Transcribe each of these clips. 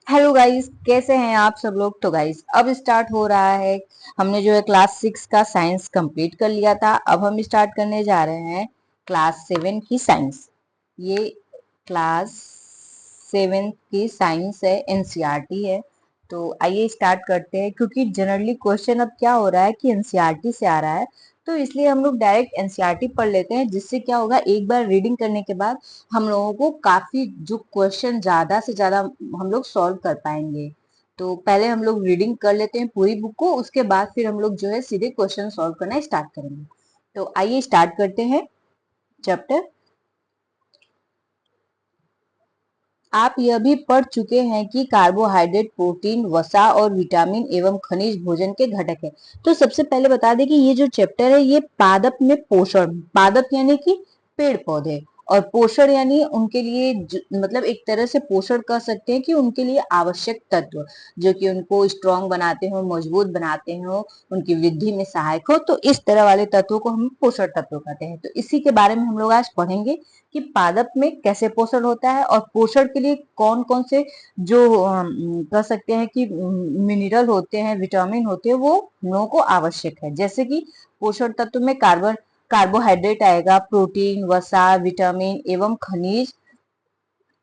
Hello guys, कैसे हैं आप सब लोग। तो गाइस अब स्टार्ट हो रहा है। हमने जो है क्लास 6 का साइंस कंप्लीट कर लिया था। अब हम स्टार्ट करने जा रहे हैं क्लास 7 की साइंस। ये क्लास 7 की साइंस है, एनसीईआरटी है। तो आइए स्टार्ट करते हैं, क्योंकि जनरली क्वेश्चन अब क्या हो रहा है कि एनसीईआरटी से आ रहा है। तो इसलिए हम लोग डायरेक्ट एनसीईआरटी पढ़ लेते हैं, जिससे क्या होगा, एक बार रीडिंग करने के बाद हम लोगों को काफी जो क्वेश्चन ज्यादा से ज्यादा हम लोग सॉल्व कर पाएंगे। तो पहले हम लोग रीडिंग कर लेते हैं पूरी बुक को, उसके बाद फिर हम लोग जो है सीधे क्वेश्चन सॉल्व करना स्टार्ट करेंगे। तो आइए स्टार्ट करते हैं चैप्टर। आप यह भी पढ़ चुके हैं कि कार्बोहाइड्रेट, प्रोटीन, वसा और विटामिन एवं खनिज भोजन के घटक है। तो सबसे पहले बता दें कि ये जो चैप्टर है ये पादप में पोषण, पादप यानी कि पेड़ पौधे, और पोषण यानी उनके लिए मतलब एक तरह से पोषण कह सकते हैं कि उनके लिए आवश्यक तत्व जो कि उनको स्ट्रांग बनाते हो, मजबूत बनाते हो, उनकी वृद्धि में सहायक हो। तो इस तरह वाले तत्वों को हम पोषण तत्व कहते हैं। तो इसी के बारे में हम लोग आज पढ़ेंगे कि पादप में कैसे पोषण होता है, और पोषण के लिए कौन कौन से जो कह सकते हैं कि मिनरल होते हैं, विटामिन होते हैं, वो हम लोगों को आवश्यक है। जैसे कि पोषण तत्व में कार्बोहाइड्रेट आएगा, प्रोटीन, वसा, विटामिन एवं खनिज,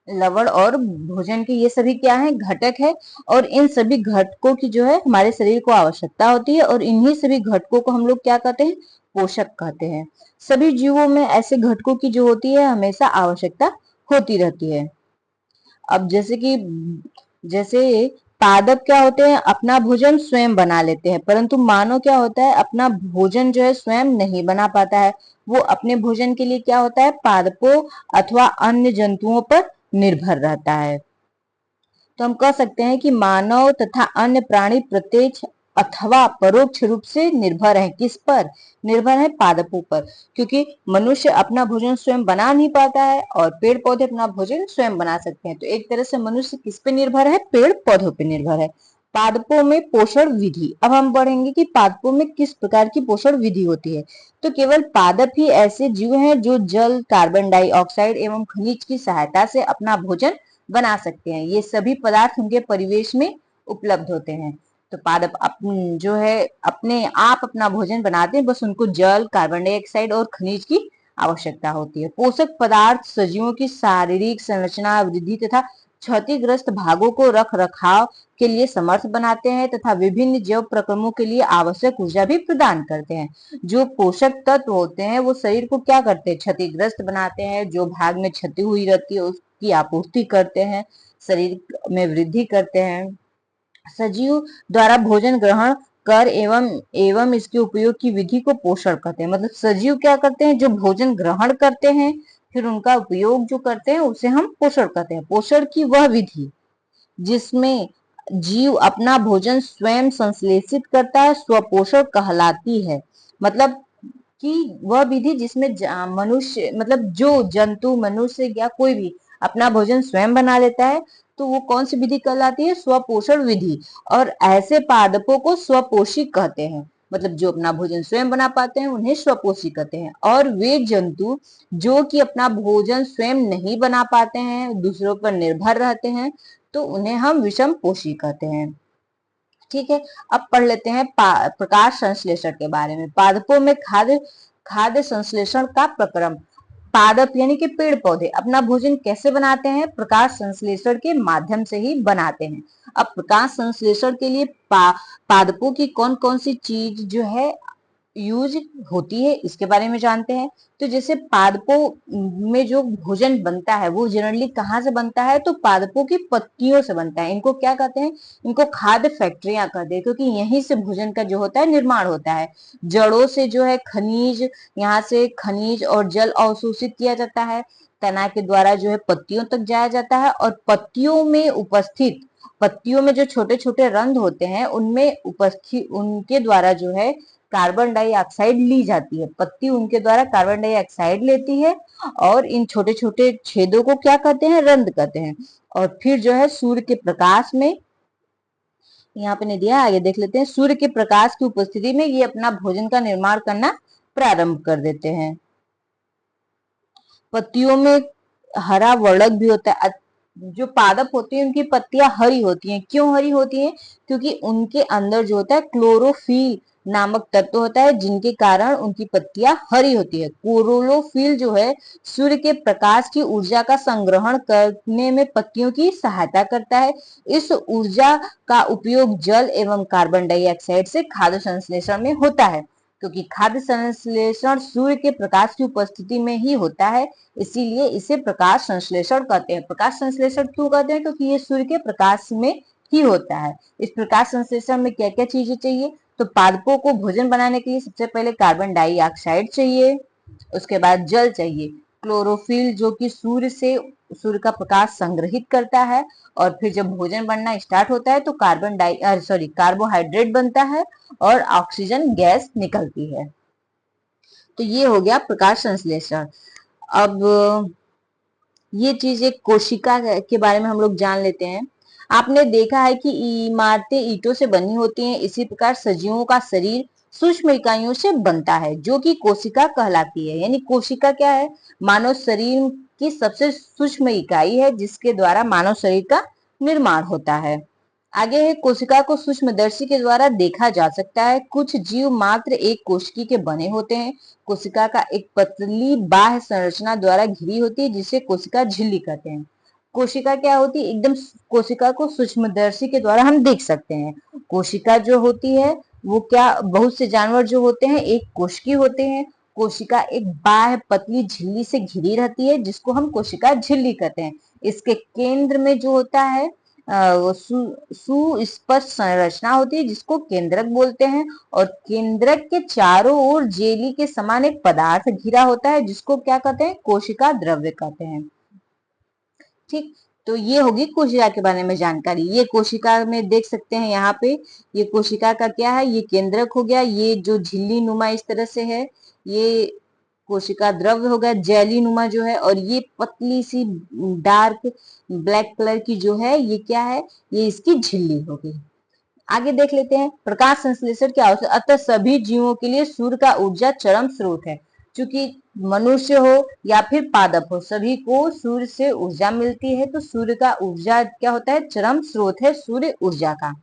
लवण और भोजन के, ये सभी क्या है, घटक है। और इन सभी घटकों की जो है हमारे शरीर को आवश्यकता होती है, और इन्हीं सभी घटकों को हम लोग क्या कहते हैं, पोषक कहते हैं। सभी जीवों में ऐसे घटकों की जो होती है हमेशा आवश्यकता होती रहती है। अब जैसे पादप क्या होते हैं, अपना भोजन स्वयं बना लेते हैं, परंतु मानव क्या होता है, अपना भोजन जो है स्वयं नहीं बना पाता है। वो अपने भोजन के लिए क्या होता है, पादपों अथवा अन्य जंतुओं पर निर्भर रहता है। तो हम कह सकते हैं कि मानव तथा अन्य प्राणी प्रत्यक्ष अथवा परोक्ष रूप से निर्भर है, किस पर निर्भर है, पादपों पर। क्योंकि मनुष्य अपना भोजन स्वयं बना नहीं पाता है, और पेड़ पौधे अपना भोजन स्वयं बना सकते हैं। तो एक तरह से मनुष्य किस पे निर्भर है, पेड़ पौधों पे निर्भर है। पादपों में पोषण विधि, अब हम बढ़ेंगे कि पादपों में किस प्रकार की पोषण विधि होती है। तो केवल पादप ही ऐसे जीव हैं जो जल, कार्बन डाइऑक्साइड एवं खनिज की सहायता से अपना भोजन बना सकते हैं। ये सभी पदार्थ उनके परिवेश में उपलब्ध होते हैं। तो पादप जो है अपने आप अपना भोजन बनाते हैं, बस उनको जल, कार्बन डाइऑक्साइड और खनिज की आवश्यकता होती है। पोषक पदार्थ सजीवों की शारीरिक संरचना, वृद्धि तथा क्षतिग्रस्त भागों को रख रखाव के लिए समर्थ बनाते हैं, तथा विभिन्न जैव प्रक्रमों के लिए आवश्यक ऊर्जा भी प्रदान करते हैं। जो पोषक तत्व होते हैं वो शरीर को क्या करते हैं, क्षतिग्रस्त बनाते हैं, जो भाग में क्षति हुई रहती है की आपूर्ति करते हैं, शरीर में वृद्धि करते हैं। सजीव द्वारा भोजन ग्रहण कर एवं एवं इसके उपयोग की विधि को पोषण कहते हैं। मतलब सजीव क्या करते हैं, जो भोजन ग्रहण करते हैं फिर उनका उपयोग जो करते हैं उसे हम पोषण कहते हैं। पोषण की वह विधि जिसमें जीव अपना भोजन स्वयं संश्लेषित करता है, स्वपोषण कहलाती है। मतलब कि वह विधि जिसमें मनुष्य, मतलब जो जंतु, मनुष्य या कोई भी अपना भोजन स्वयं बना लेता है, तो वो कौन सी विधि कहलाती है, स्वपोषण विधि। और ऐसे पादपों को स्वपोषी कहते हैं। मतलब जो अपना भोजन स्वयं बना पाते हैं उन्हें स्वपोषी कहते हैं। और वे जंतु जो कि अपना भोजन स्वयं नहीं बना पाते हैं, दूसरों पर निर्भर रहते हैं, तो उन्हें हम विषम पोषी कहते हैं। ठीक है। अब पढ़ लेते हैं प्रकाश संश्लेषण के बारे में। पादपों में खाद्य खाद्य संश्लेषण का प्रक्रम। पादप यानी कि पेड़ पौधे अपना भोजन कैसे बनाते हैं, प्रकाश संश्लेषण के माध्यम से ही बनाते हैं। अब प्रकाश संश्लेषण के लिए पादपों की कौन कौन सी चीज जो है यूज होती है, इसके बारे में जानते हैं। तो जैसे पादपों में जो भोजन बनता है वो जनरली कहाँ से बनता है, तो पादपों की पत्तियों से बनता है। इनको क्या कहते हैं, इनको खाद्य फैक्ट्रियां कहते हैं, क्योंकि यहीं से भोजन का जो होता है निर्माण होता है। जड़ों से जो है खनिज, यहाँ से खनिज और जल अवशोषित किया जाता है, तना के द्वारा जो है पत्तियों तक जाया जाता है, और पत्तियों में जो छोटे छोटे रंध्र होते हैं उनमें उपस्थित उनके द्वारा जो है कार्बन डाइऑक्साइड ली जाती है। पत्ती उनके द्वारा कार्बन डाइऑक्साइड लेती है, और इन छोटे छोटे छेदों को क्या कहते हैं, रंध्र कहते हैं। और फिर जो है सूर्य के प्रकाश में, यहाँ पे नहीं दिया, आगे देख लेते हैं। सूर्य के प्रकाश की उपस्थिति में ये अपना भोजन का निर्माण करना प्रारंभ कर देते हैं। पत्तियों में हरा वर्णक भी होता है। जो पादप होते हैं उनकी पत्तियां हरी होती हैं। क्यों हरी होती हैं? क्योंकि उनके अंदर जो होता है क्लोरोफिल नामक तत्व होता है, जिनके कारण उनकी पत्तियां हरी होती है। क्लोरोफिल जो है सूर्य के प्रकाश की ऊर्जा का संग्रहण करने में पत्तियों की सहायता करता है। इस ऊर्जा का उपयोग जल एवं कार्बन डाइऑक्साइड से खाद्य संश्लेषण में होता है। क्योंकि खाद्य संश्लेषण सूर्य के प्रकाश की उपस्थिति में ही होता है, इसीलिए इसे प्रकाश संश्लेषण कहते हैं। प्रकाश संश्लेषण क्यों कहते हैं? क्योंकि ये सूर्य के प्रकाश में ही होता है। इस प्रकाश संश्लेषण में क्या क्या चीजें चाहिए? तो पादपों को भोजन बनाने के लिए सबसे पहले कार्बन डाइऑक्साइड चाहिए, उसके बाद जल चाहिए, क्लोरोफिल जो कि सूर्य का प्रकाश संग्रहित करता है, और फिर जब भोजन बनना स्टार्ट होता है तो कार्बोहाइड्रेट बनता है और ऑक्सीजन गैस निकलती है। तो ये हो गया प्रकाश संश्लेषण। अब ये चीज एक कोशिका के बारे में हम लोग जान लेते हैं। आपने देखा है कि इमारतें ईंटों से बनी होती हैं, इसी प्रकार सजीवों का शरीर सूक्ष्म इकाइयों से बनता है जो कि कोशिका कहलाती है। यानी कोशिका क्या है? मानव शरीर की सबसे सूक्ष्म इकाई है जिसके द्वारा मानव शरीर का निर्माण होता है। आगे है, कोशिका को सूक्ष्मदर्शी के द्वारा देखा जा सकता है। कुछ जीव मात्र एक कोशिकी के बने होते हैं। कोशिका का एक पतली बाह्य संरचना द्वारा घिरी होती है जिसे कोशिका झिल्ली कहते हैं। कोशिका क्या होती है? एकदम कोशिका को सूक्ष्मदर्शी के द्वारा हम देख सकते हैं। कोशिका जो होती है वो क्या, बहुत से जानवर जो होते हैं एक कोशिकी होते हैं। कोशिका एक बाह्य पतली झिल्ली से घिरी रहती है जिसको हम कोशिका झिल्ली कहते हैं। इसके केंद्र में जो होता है वो सुस्पष्ट संरचना होती है जिसको केंद्रक बोलते हैं, और केंद्रक के चारों ओर जेली के समान एक पदार्थ घिरा होता है जिसको क्या कहते हैं? कोशिका द्रव्य कहते हैं। ठीक, तो ये होगी कोशिका के बारे में जानकारी। ये कोशिका में देख सकते हैं यहाँ पे, ये कोशिका का क्या है? ये केंद्रक हो गया, ये जो झिल्ली नुमा इस तरह से है ये कोशिका द्रव्य हो गया, जेली नुमा जो है, और ये पतली सी डार्क ब्लैक कलर की जो है ये क्या है? ये इसकी झिल्ली होगी। आगे देख लेते हैं प्रकाश संश्लेषण क्या होता है। अतः सभी जीवों के लिए सूर्य का ऊर्जा चरम स्रोत है। क्योंकि मनुष्य हो या फिर पादप हो, सभी को सूर्य से ऊर्जा मिलती है, तो सूर्य का ऊर्जा क्या होता है? चरम स्रोत है सूर्य ऊर्जा का।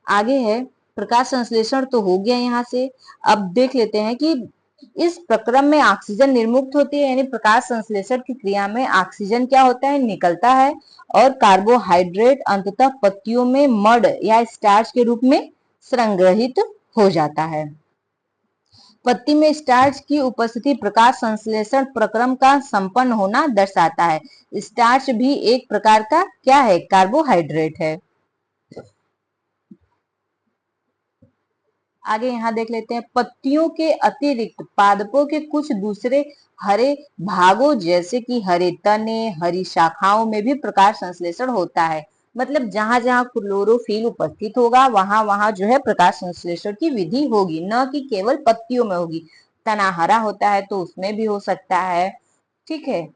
आगे है, प्रकाश संश्लेषण तो हो गया यहाँ से। अब देख लेते हैं कि इस प्रक्रम में ऑक्सीजन निर्मुक्त होती है, यानी प्रकाश संश्लेषण की क्रिया में ऑक्सीजन क्या होता है? निकलता है, और कार्बोहाइड्रेट अंततः पत्तियों में मड या स्टार्च के रूप में संग्रहित हो जाता है। पत्ती में स्टार्च की उपस्थिति प्रकाश संश्लेषण प्रक्रम का संपन्न होना दर्शाता है। स्टार्च भी एक प्रकार का क्या है? कार्बोहाइड्रेट है। आगे यहाँ देख लेते हैं, पत्तियों के अतिरिक्त पादपों के कुछ दूसरे हरे भागों जैसे कि हरे तने, हरी शाखाओं में भी प्रकाश संश्लेषण होता है। मतलब जहां जहां क्लोरोफिल उपस्थित होगा वहां वहां जो है प्रकाश संश्लेषण की विधि होगी, न कि केवल पत्तियों में होगी। तना हरा होता है तो उसमें भी हो सकता है। ठीक है,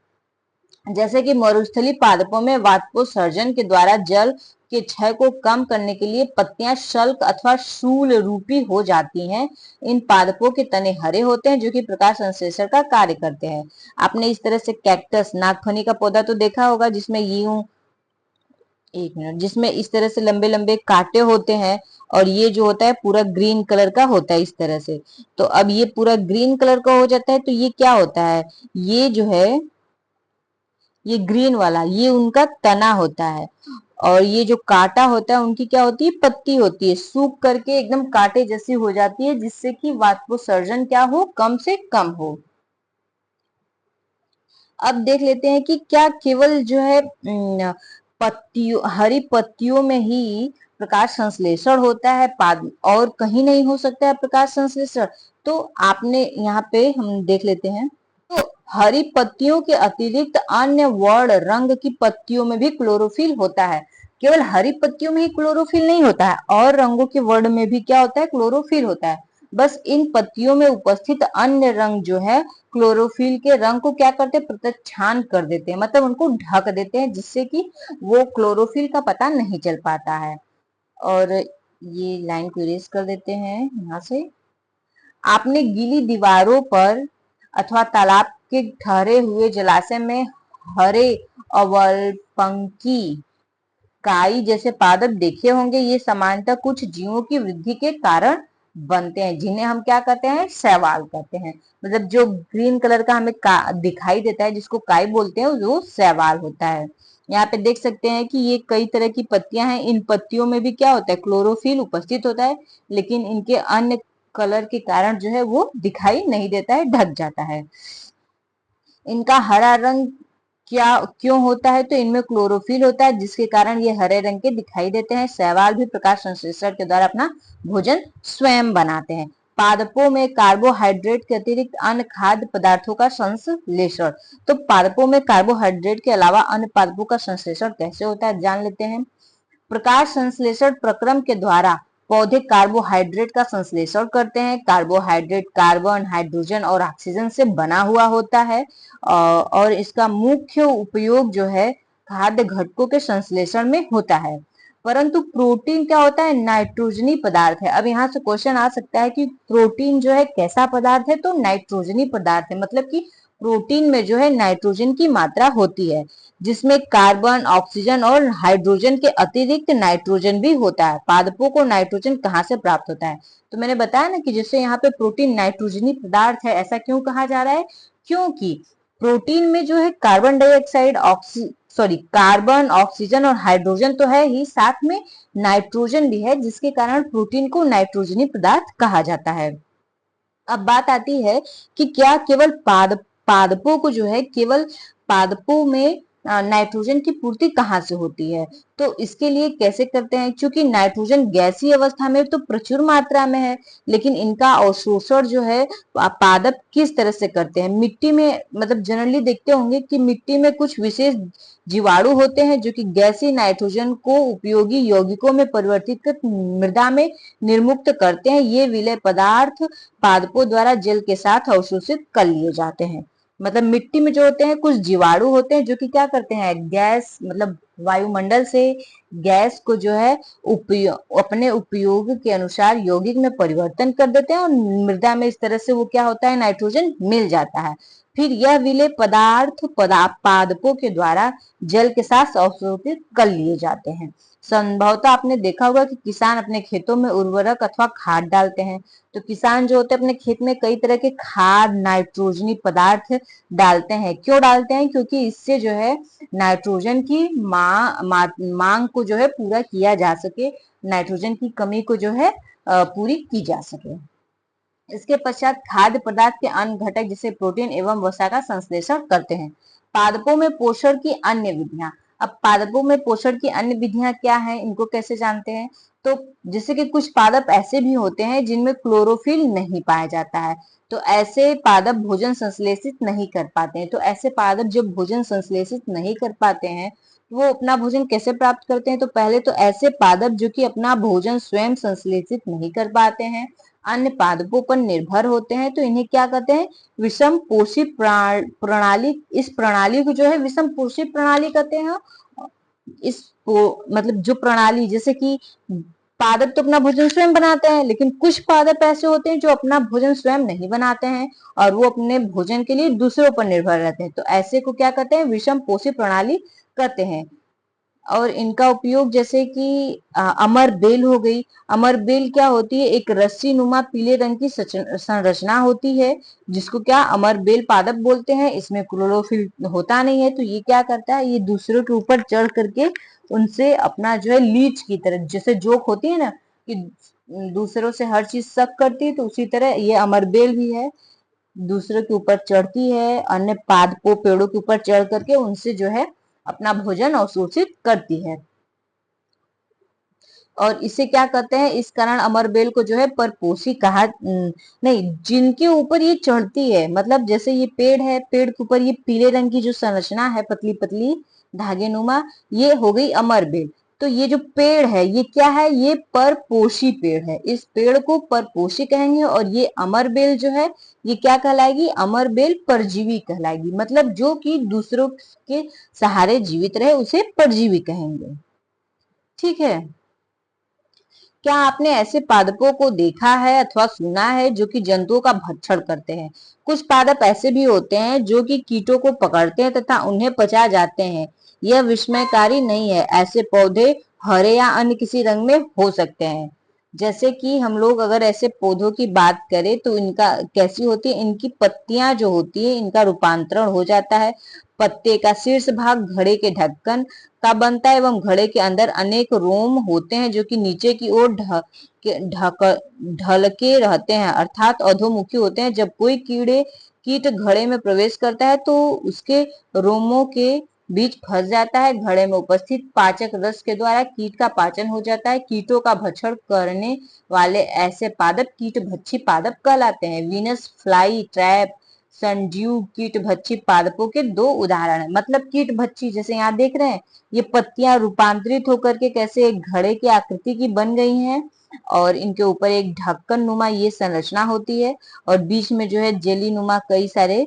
जैसे कि मरुस्थलीय पादपों में वाष्पोत्सर्जन के द्वारा जल के क्षय को कम करने के लिए पत्तियां शल्क अथवा शूल रूपी हो जाती हैं। इन पादपों के तने हरे होते हैं जो कि प्रकाश संश्लेषण का कार्य करते हैं। आपने इस तरह से कैक्टस, नागफनी का पौधा तो देखा होगा जिसमें यूं, एक मिनट, जिसमें इस तरह से लंबे लंबे कांटे होते हैं, और ये जो होता है पूरा ग्रीन कलर का होता है इस तरह से। तो अब ये पूरा ग्रीन कलर का हो जाता है तो ये क्या होता है? ये जो है ये ग्रीन वाला ये उनका तना होता है, और ये जो कांटा होता है उनकी क्या होती है? पत्ती होती है, सूख करके एकदम कांटे जैसी हो जाती है जिससे कि वाष्पोत्सर्जन क्या हो? कम से कम हो। अब देख लेते हैं कि क्या केवल जो है पत्तियों, हरी पत्तियों में ही प्रकाश संश्लेषण होता है, और कहीं नहीं हो सकता है प्रकाश संश्लेषण? तो आपने यहाँ पे हम देख लेते हैं, तो हरी पत्तियों के अतिरिक्त अन्य वर्ण रंग की पत्तियों में भी क्लोरोफिल होता है। केवल हरी पत्तियों में ही क्लोरोफिल नहीं होता है, और रंगों के वर्ण में भी क्या होता है? क्लोरोफिल होता है। बस इन पत्तियों में उपस्थित अन्य रंग जो है क्लोरोफिल के रंग को क्या करते हैं? प्रतिच्छान कर देते हैं, मतलब उनको ढक देते हैं जिससे कि वो क्लोरोफिल का पता नहीं चल पाता है। और ये लाइन को इरेज कर देते हैं यहाँ से। आपने गीली दीवारों पर अथवा तालाब के ठहरे हुए जलाशय में हरे अवलपंखी काई जैसे पादप देखे होंगे। ये सामान्यतः कुछ जीवों की वृद्धि के कारण बनते हैं, जिन्हें हम क्या कहते हैं, शैवाल कहते हैं। मतलब जो ग्रीन कलर का हमें दिखाई देता है, जिसको काई बोलते हैं, वो शैवाल होता है। यहाँ पे देख सकते हैं कि ये कई तरह की पत्तियां हैं। इन पत्तियों में भी क्या होता है, क्लोरोफिल उपस्थित होता है, लेकिन इनके अन्य कलर के कारण जो है वो दिखाई नहीं देता है, ढक जाता है। इनका हरा रंग क्या क्यों होता है, तो इनमें क्लोरोफिल होता है, जिसके कारण ये हरे रंग के दिखाई देते हैं। शैवाल भी प्रकाश संश्लेषण के द्वारा अपना भोजन स्वयं बनाते हैं। पादपों में कार्बोहाइड्रेट के अतिरिक्त अन्य खाद्य पदार्थों का संश्लेषण। तो पादपों में कार्बोहाइड्रेट के अलावा अन्य पादपों का संश्लेषण कैसे होता है, जान लेते हैं। प्रकाश संश्लेषण प्रक्रम के द्वारा पौधे कार्बोहाइड्रेट का संश्लेषण करते हैं। कार्बोहाइड्रेट कार्बन, हाइड्रोजन और ऑक्सीजन से बना हुआ होता है और इसका मुख्य उपयोग जो है खाद्य घटकों के संश्लेषण में होता है। परंतु प्रोटीन क्या होता है, नाइट्रोजनी पदार्थ है। अब यहाँ से क्वेश्चन आ सकता है कि प्रोटीन जो है कैसा पदार्थ है, तो नाइट्रोजनी पदार्थ है। मतलब कि प्रोटीन में जो है नाइट्रोजन की मात्रा होती है, जिसमें कार्बन, ऑक्सीजन और हाइड्रोजन के अतिरिक्त नाइट्रोजन भी होता है। पादपों को नाइट्रोजन कहाँ से प्राप्त होता है, तो मैंने बताया ना कि जैसे यहाँ पे प्रोटीन नाइट्रोजनी पदार्थ है। ऐसा क्यों कहा जा रहा है, क्योंकि प्रोटीन में जो है कार्बन डाइऑक्साइड, कार्बन, ऑक्सीजन और हाइड्रोजन तो है ही, साथ में नाइट्रोजन भी है, जिसके कारण प्रोटीन को नाइट्रोजनी पदार्थ कहा जाता है। अब बात आती है कि क्या केवल पादपों को जो है, केवल पादपों में नाइट्रोजन की पूर्ति कहाँ से होती है, तो इसके लिए कैसे करते हैं। क्योंकि नाइट्रोजन गैसीय अवस्था में तो प्रचुर मात्रा में है, लेकिन इनका अवशोषण जो है पादप किस तरह से करते हैं। मिट्टी में, मतलब जनरली देखते होंगे कि मिट्टी में कुछ विशेष जीवाणु होते हैं जो कि गैसीय नाइट्रोजन को उपयोगी यौगिकों में परिवर्तित कर मृदा में निर्मुक्त करते हैं। ये विलय पदार्थ पादपों द्वारा जल के साथ अवशोषित कर लिए जाते हैं। मतलब मिट्टी में जो होते हैं कुछ जीवाणु होते हैं जो कि क्या करते हैं, गैस, मतलब वायुमंडल से गैस को जो है अपने उपयोग के अनुसार यौगिक में परिवर्तन कर देते हैं और मृदा में इस तरह से वो क्या होता है, नाइट्रोजन मिल जाता है। फिर यह विलेय पदार्थ पादपों के द्वारा जल के साथ अवशोषित कर लिए जाते हैं। संभवतः आपने देखा होगा कि किसान अपने खेतों में उर्वरक अथवा खाद डालते हैं। तो किसान जो होते हैं अपने खेत में कई तरह के खाद, नाइट्रोजनी पदार्थ डालते हैं। क्यों डालते हैं, क्योंकि इससे जो है नाइट्रोजन की मांग को जो है पूरा किया जा सके, नाइट्रोजन की कमी को जो है पूरी की जा सके। इसके पश्चात खाद्य पदार्थ के अन्य घटक जैसे प्रोटीन एवं वसा का संश्लेषण करते हैं। पादपों में पोषण की अन्य विधियां। अब पादपों में पोषण की अन्य विधियां क्या हैं, इनको कैसे जानते हैं। तो जैसे कि कुछ पादप ऐसे भी होते हैं जिनमें क्लोरोफिल नहीं पाया जाता है, तो ऐसे पादप भोजन संश्लेषित नहीं कर पाते हैं। तो ऐसे पादप जब भोजन संश्लेषित नहीं कर पाते हैं, वो अपना भोजन कैसे प्राप्त करते हैं। तो पहले तो ऐसे पादप जो कि अपना भोजन स्वयं संश्लेषित नहीं कर पाते हैं, अन्य पादपों पर निर्भर होते हैं, तो इन्हें क्या कहते हैं, विषम पोषी प्रणाली। इस प्रणाली को जो है विषम पोषी प्रणाली कहते हैं। मतलब जो प्रणाली, जैसे कि पादप तो अपना भोजन स्वयं बनाते हैं, लेकिन कुछ पादप ऐसे होते हैं जो अपना भोजन स्वयं नहीं बनाते हैं और वो अपने भोजन के लिए दूसरों पर निर्भर रहते हैं। तो ऐसे को क्या कहते हैं, विषम पोषी प्रणाली कहते हैं। और इनका उपयोग जैसे कि अमर बेल हो गई। अमर बेल क्या होती है, एक रस्सी नुमा पीले रंग की संरचना होती है, जिसको क्या अमर बेल पादप बोलते हैं। इसमें क्लोरोफिल होता नहीं है, तो ये क्या करता है, ये दूसरों के ऊपर चढ़ करके उनसे अपना जो है लीच की तरह, जैसे जोक होती है ना कि दूसरों से हर चीज शक करती है, तो उसी तरह ये अमर बेल भी है, दूसरों के ऊपर चढ़ती है, अन्य पादपों पेड़ों के ऊपर चढ़ करके उनसे जो है अपना भोजन अवशोषित करती है। और इसे क्या कहते हैं, इस कारण अमरबेल को जो है परपोषी कहा नहीं, जिनके ऊपर ये चढ़ती है, मतलब जैसे ये पेड़ है, पेड़ के ऊपर ये पीले रंग की जो संरचना है पतली पतली धागे नुमा, ये हो गई अमरबेल। तो ये जो पेड़ है ये क्या है, ये परपोषी पेड़ है, इस पेड़ को परपोषी कहेंगे। और ये अमरबेल जो है ये क्या कहलाएगी, अमरबेल परजीवी कहलाएगी। मतलब जो कि दूसरों के सहारे जीवित रहे उसे परजीवी कहेंगे। ठीक है। क्या आपने ऐसे पादपों को देखा है अथवा सुना है जो कि जंतुओं का भक्षण करते हैं? कुछ पादप ऐसे भी होते हैं जो कि कीटों को पकड़ते हैं तथा उन्हें पचा जाते हैं। यह विस्मयकारी नहीं है। ऐसे पौधे हरे या अन्य किसी रंग में हो सकते हैं। जैसे कि हम लोग अगर ऐसे पौधों की बात करें तो इनका कैसी होती है, इनकी पत्तियां जो होती है इनका रूपांतरण हो जाता है। पत्ते का शीर्ष भाग घड़े के ढक्कन का बनता है एवं घड़े के अंदर अनेक रोम होते हैं जो कि नीचे की ओर ढलके रहते हैं, अर्थात अधोमुखी होते हैं। जब कोई कीट घड़े में प्रवेश करता है तो उसके रोमों के बीच फंस जाता है। घड़े में उपस्थित पाचक रस के द्वारा कीट का पाचन हो जाता है। कीटों का भक्षण करने वाले ऐसे पादप कीटभक्षी पादप कहलाते हैं। वीनस फ्लाई ट्रैप सनड्यू कीटभक्षी पादपों के दो उदाहरण है। मतलब कीटभक्षी जैसे यहाँ देख रहे हैं, ये पत्तियां रूपांतरित होकर के कैसे एक घड़े की आकृति की बन गई हैं और इनके ऊपर एक ढक्कन नुमा ये संरचना होती है और बीच में जो है जेली नुमा कई सारे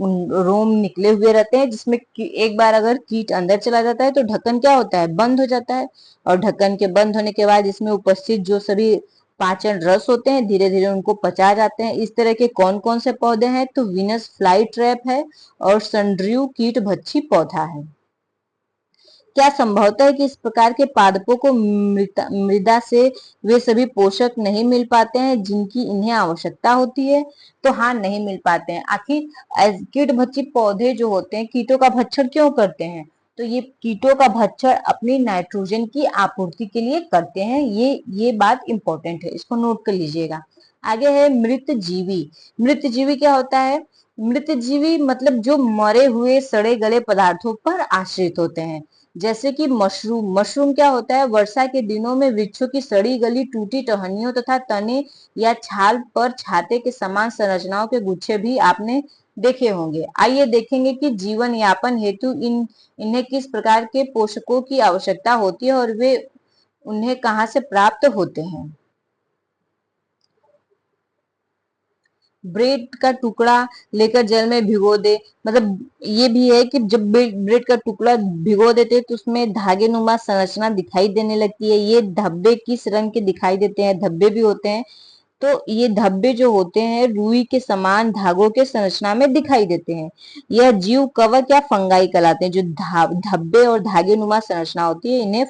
रोम निकले हुए रहते हैं, जिसमें एक बार अगर कीट अंदर चला जाता है तो ढक्कन क्या होता है, बंद हो जाता है। और ढक्कन के बंद होने के बाद इसमें उपस्थित जो सभी पाचन रस होते हैं धीरे धीरे उनको पचा जाते हैं। इस तरह के कौन कौन से पौधे हैं, तो विनस फ्लाई ट्रैप है और सनड्रयू कीट भक्षी पौधा है। क्या संभवतः है कि इस प्रकार के पादपों को मृदा से वे सभी पोषक नहीं मिल पाते हैं जिनकी इन्हें आवश्यकता होती है? तो हाँ, नहीं मिल पाते हैं। आखिर कीट भक्षी पौधे जो होते हैं कीटों का भक्षण क्यों करते हैं? तो ये कीटों का भक्षण अपनी नाइट्रोजन की आपूर्ति के लिए करते हैं। ये बात इंपॉर्टेंट है, इसको नोट कर लीजिएगा। आगे है मृत जीवी। मृत जीवी क्या होता है? मृत जीवी मतलब जो मरे हुए सड़े गले पदार्थों पर आश्रित होते हैं। जैसे कि मशरूम। मशरूम क्या होता है? वर्षा के दिनों में वृक्षों की सड़ी गली टूटी टहनियों तथा तने या छाल पर छाते के समान संरचनाओं के गुच्छे भी आपने देखे होंगे। आइए देखेंगे कि जीवन यापन हेतु इन्हें किस प्रकार के पोषकों की आवश्यकता होती है और वे उन्हें कहाँ से प्राप्त होते हैं। ब्रेड का टुकड़ा लेकर जल में भिगो दे। मतलब ये भी है कि जब ब्रेड का टुकड़ा भिगो देते हैं तो उसमें धागे नुमा संरचना दिखाई देने लगती है। ये धब्बे किस रंग के दिखाई देते हैं? धब्बे भी होते हैं। तो ये धब्बे जो होते हैं रुई के समान धागों के संरचना में दिखाई देते हैं। यह जीव कवक या फंगाई कहलाते हैं। जो धब्बे और धागे नुमा संरचना होती है इन्हें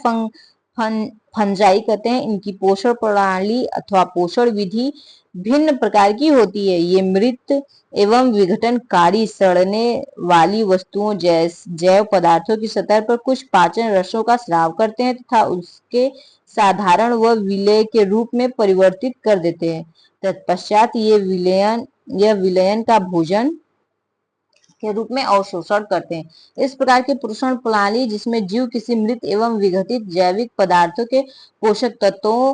फंजाई कहते हैं। इनकी पोषण प्रणाली अथवा पोषण विधि भिन्न प्रकार की होती है। ये मृत एवं विघटनकारी सड़ने वाली वस्तुओं जैव पदार्थों की सतह पर कुछ पाचन रसों का स्राव करते हैं तथा उसके साधारण व विलेय के रूप में परिवर्तित कर देते हैं। तत्पश्चात यह विलयन का भोजन के रूप में अवशोषण करते हैं। इस प्रकार की पोषण प्रणाली जिसमें जीव किसी मृत एवं विघटित जैविक पदार्थों के पोषक तत्वों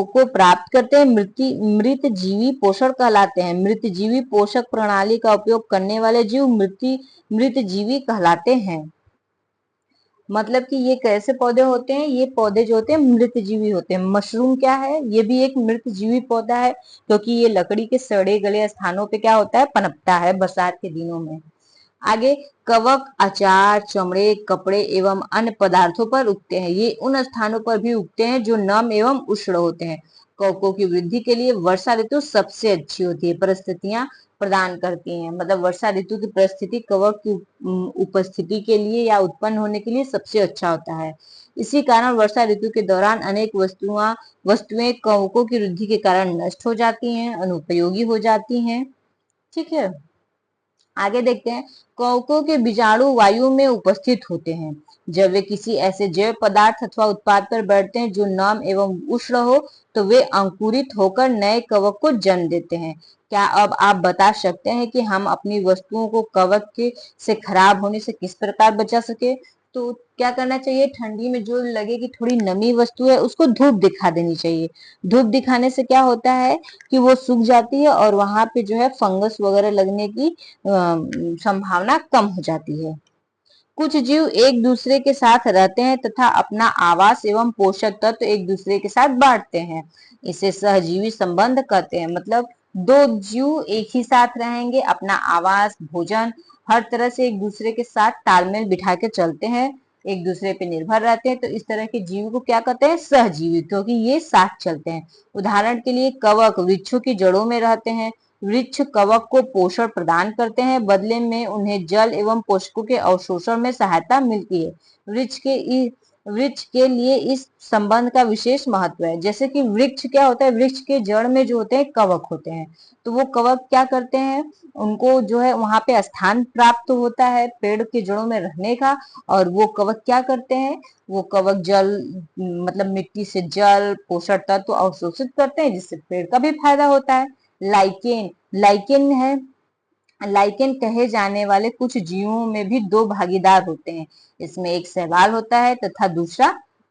को प्राप्त करते हैं मृत जीवी पोषण कहलाते हैं। मृत जीवी पोषक प्रणाली का उपयोग करने वाले जीव मृत जीवी कहलाते हैं। मतलब कि ये कैसे पौधे होते हैं? ये पौधे जो होते हैं मृत जीवी होते हैं। मशरूम क्या है? ये भी एक मृत जीवी पौधा है क्योंकि ये लकड़ी के सड़े गले स्थानों पे क्या होता है, पनपता है बरसात के दिनों में। आगे कवक अचार चमड़े कपड़े एवं अन्य पदार्थों पर उगते हैं। ये उन स्थानों पर भी उगते हैं जो नम एवं उष्ण होते हैं। कवकों की वृद्धि के लिए वर्षा ऋतु सबसे अच्छी होती है, परिस्थितियां प्रदान करती हैं। मतलब वर्षा ऋतु की परिस्थिति कवक की उपस्थिति के लिए या उत्पन्न होने के लिए सबसे अच्छा होता है। इसी कारण वर्षा ऋतु के दौरान अनेक वस्तुएं कवकों की वृद्धि के कारण नष्ट हो जाती हैं, अनुपयोगी हो जाती हैं। ठीक है, आगे देखते हैं। कवकों के बीजाणु वायु में उपस्थित होते हैं। जब वे किसी ऐसे जैव पदार्थ अथवा उत्पाद पर बैठते हैं जो नम एवं उष्ण हो तो वे अंकुरित होकर नए कवक को जन्म देते हैं। क्या अब आप बता सकते हैं कि हम अपनी वस्तुओं को कवक के से खराब होने से किस प्रकार बचा सके? तो क्या करना चाहिए, ठंडी में जो लगे कि थोड़ी नमी वस्तु है उसको धूप दिखा देनी चाहिए। धूप दिखाने से क्या होता है कि वो सूख जाती है और वहां पे जो है फंगस वगैरह लगने की संभावना कम हो जाती है। कुछ जीव एक दूसरे के साथ रहते हैं तथा अपना आवास एवं पोषक तत्व एक दूसरे के साथ बांटते हैं। इसे सहजीवी संबंध कहते हैं। मतलब दो जीव एक ही साथ रहेंगे, अपना आवास भोजन हर तरह से एक दूसरे के साथ तालमेल बिठा के चलते हैं, एक दूसरे पे निर्भर रहते हैं। तो इस तरह के जीव को क्या कहते हैं? सहजीवी, क्योंकि ये साथ चलते हैं। उदाहरण के लिए कवक वृक्षों की जड़ों में रहते हैं। वृक्ष कवक को पोषण प्रदान करते हैं, बदले में उन्हें जल एवं पोषकों के अवशोषण में सहायता मिलती है। वृक्ष के लिए इस संबंध का विशेष महत्व है। जैसे कि वृक्ष क्या होता है, वृक्ष के जड़ में जो होते हैं कवक होते हैं, तो वो कवक क्या करते हैं, उनको जो है वहां पे स्थान प्राप्त होता है पेड़ के जड़ों में रहने का। और वो कवक क्या करते हैं, वो कवक जल मतलब मिट्टी से जल पोषक तत्व अवशोषित करते हैं, जिससे पेड़ का भी फायदा होता है। लाइकेन लाइकेन है लाइकेन कहे जाने वाले कुछ जीवों में भी दो भागीदार होते हैं। इसमें एक शैवाल होता है तथा दूसरा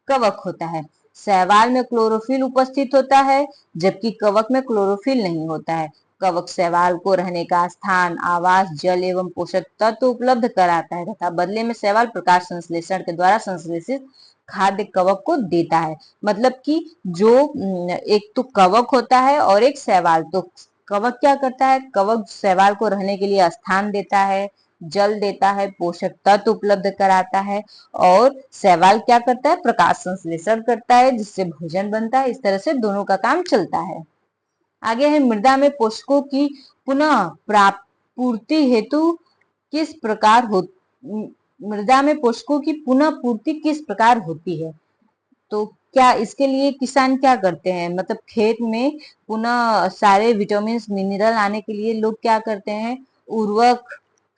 कवक होता है। शैवाल में क्लोरोफिल उपस्थित होता है, जबकि कवक में क्लोरोफिल नहीं होता है। कवक शैवाल को रहने का स्थान, आवास, जल एवं पोषक तत्व उपलब्ध कराता है तथा बदले में शैवाल प्रकाश संश्लेषण के द्वारा संश्लेषित खाद्य कवक को देता है। मतलब कि जो एक तो कवक होता है और एक शैवाल। तो कवक क्या करता है, कवक शैवाल को रहने के लिए स्थान देता है, जल देता है, पोषक तत्व उपलब्ध कराता है। और शैवाल क्या करता है, प्रकाश संश्लेषण करता है, जिससे भोजन बनता है। इस तरह से दोनों का काम चलता है। आगे है मृदा में पोषकों की पुनः पूर्ति हेतु किस प्रकार हो मृदा में पोषकों की पुनः पूर्ति किस प्रकार होती है? तो क्या इसके लिए किसान क्या करते हैं, मतलब खेत में पुनः सारे विटामिन मिनरल आने के लिए लोग क्या करते हैं, उर्वरक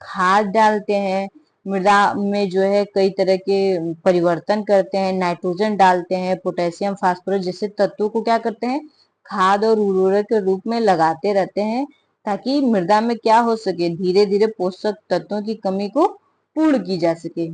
खाद डालते हैं। मृदा में जो है कई तरह के परिवर्तन करते हैं, नाइट्रोजन डालते हैं, पोटेशियम फास्फोरस जैसे तत्वों को क्या करते हैं, खाद और उर्वरक के रूप में लगाते रहते हैं, ताकि मृदा में क्या हो सके, धीरे धीरे पोषक तत्वों की कमी को पूर्ण की जा सके।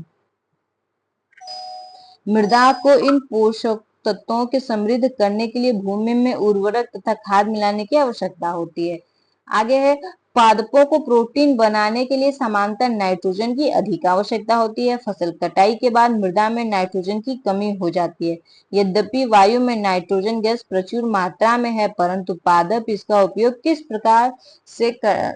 मृदा को इन पोषक तत्वों के समृद्ध करने के लिए भूमि में उर्वरक तथा खाद मिलाने की आवश्यकता होती है। आगे है पादपों को प्रोटीन बनाने के लिए समांतर नाइट्रोजन की अधिक आवश्यकता होती है। फसल कटाई के बाद मृदा में नाइट्रोजन की कमी हो जाती है। यद्यपि वायु में नाइट्रोजन गैस प्रचुर मात्रा में है, परंतु पादप इसका